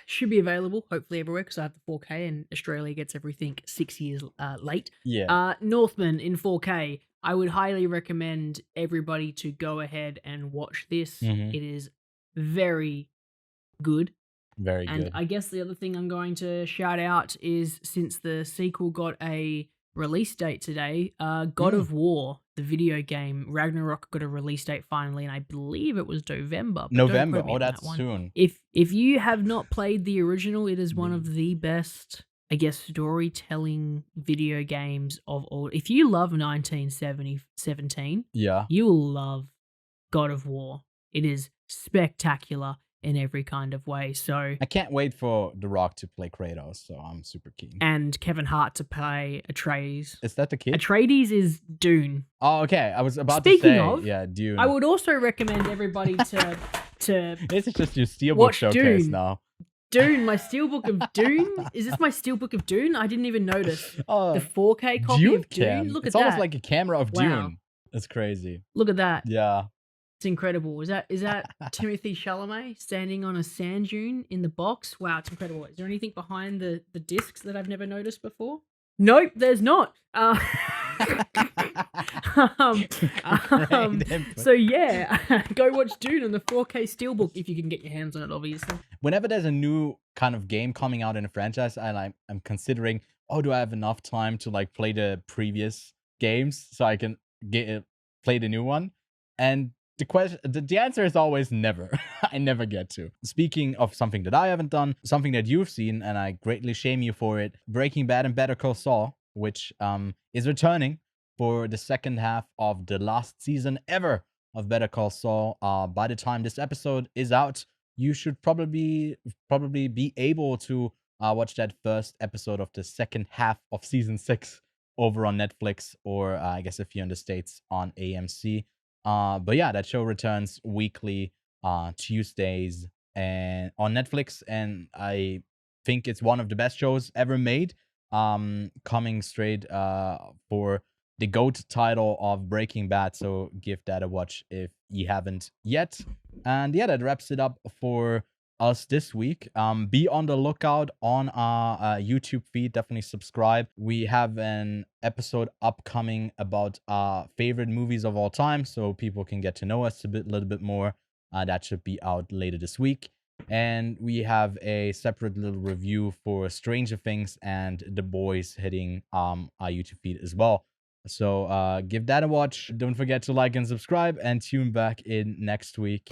should be available, hopefully everywhere, because I have the 4K and Australia gets everything 6 years late. Yeah. Northman in 4K. I would highly recommend everybody to go ahead and watch this. Mhm. It is very good. Very And good. I guess the other thing I'm going to shout out is, since the sequel got a release date today, God of War, the video game, Ragnarok, got a release date finally, and I believe it was November. But don't November. quote me Oh, on that that's one. soon. If you have not played the original, it is one of the best, I guess, storytelling video games of all. If you love 1917, Yeah. you will love God of War. It is spectacular in every kind of way. So, I can't wait for The Rock to play Kratos, so I'm super keen. and Kevin Hart to play Atreides. Is that the kid? Atreides is Dune. Oh, okay. I was about Speaking to say, of, yeah, Dune. I would also recommend everybody to This is just your Steelbook watch showcase Dune. now. Dune, my Steelbook of Dune. Is this my Steelbook of Dune? I didn't even notice. Oh, The 4K copy Dune of Dune. cam. Look It's at almost that. like a camera of Wow. Dune. That's crazy. Look at that. Yeah. It's incredible. Is that Timothy Chalamet standing on a sand dune in the box? Wow, it's incredible. Is there anything behind the discs that I've never noticed before? Nope, there's not. Great input. So yeah, go watch Dune on the 4K Steelbook if you can get your hands on it, obviously. Whenever there's a new kind of game coming out in a franchise, I'm considering, oh, do I have enough time to like play the previous games so I can play the new one? And the answer is always never. I never get to. Speaking of something that I haven't done, something that you've seen, and I greatly shame you for it, Breaking Bad and Better Call Saul, which is returning for the second half of the last season ever of Better Call Saul. By the time this episode is out, you should probably be able to watch that first episode of the second half of season 6 over on Netflix, or I guess if you're in the States, on AMC. But yeah, that show returns weekly Tuesdays and on Netflix, and I think it's one of the best shows ever made. Coming straight for the GOAT title of Breaking Bad, so give that a watch if you haven't yet. And yeah, that wraps it up for us this week. Be on the lookout on our YouTube feed. Definitely subscribe. We have an episode upcoming about our favorite movies of all time, so people can get to know us a little bit more. That should be out later this week. And we have a separate little review for Stranger Things and The Boys hitting our YouTube feed as well. So give that a watch. Don't forget to like and subscribe, and tune back in next week.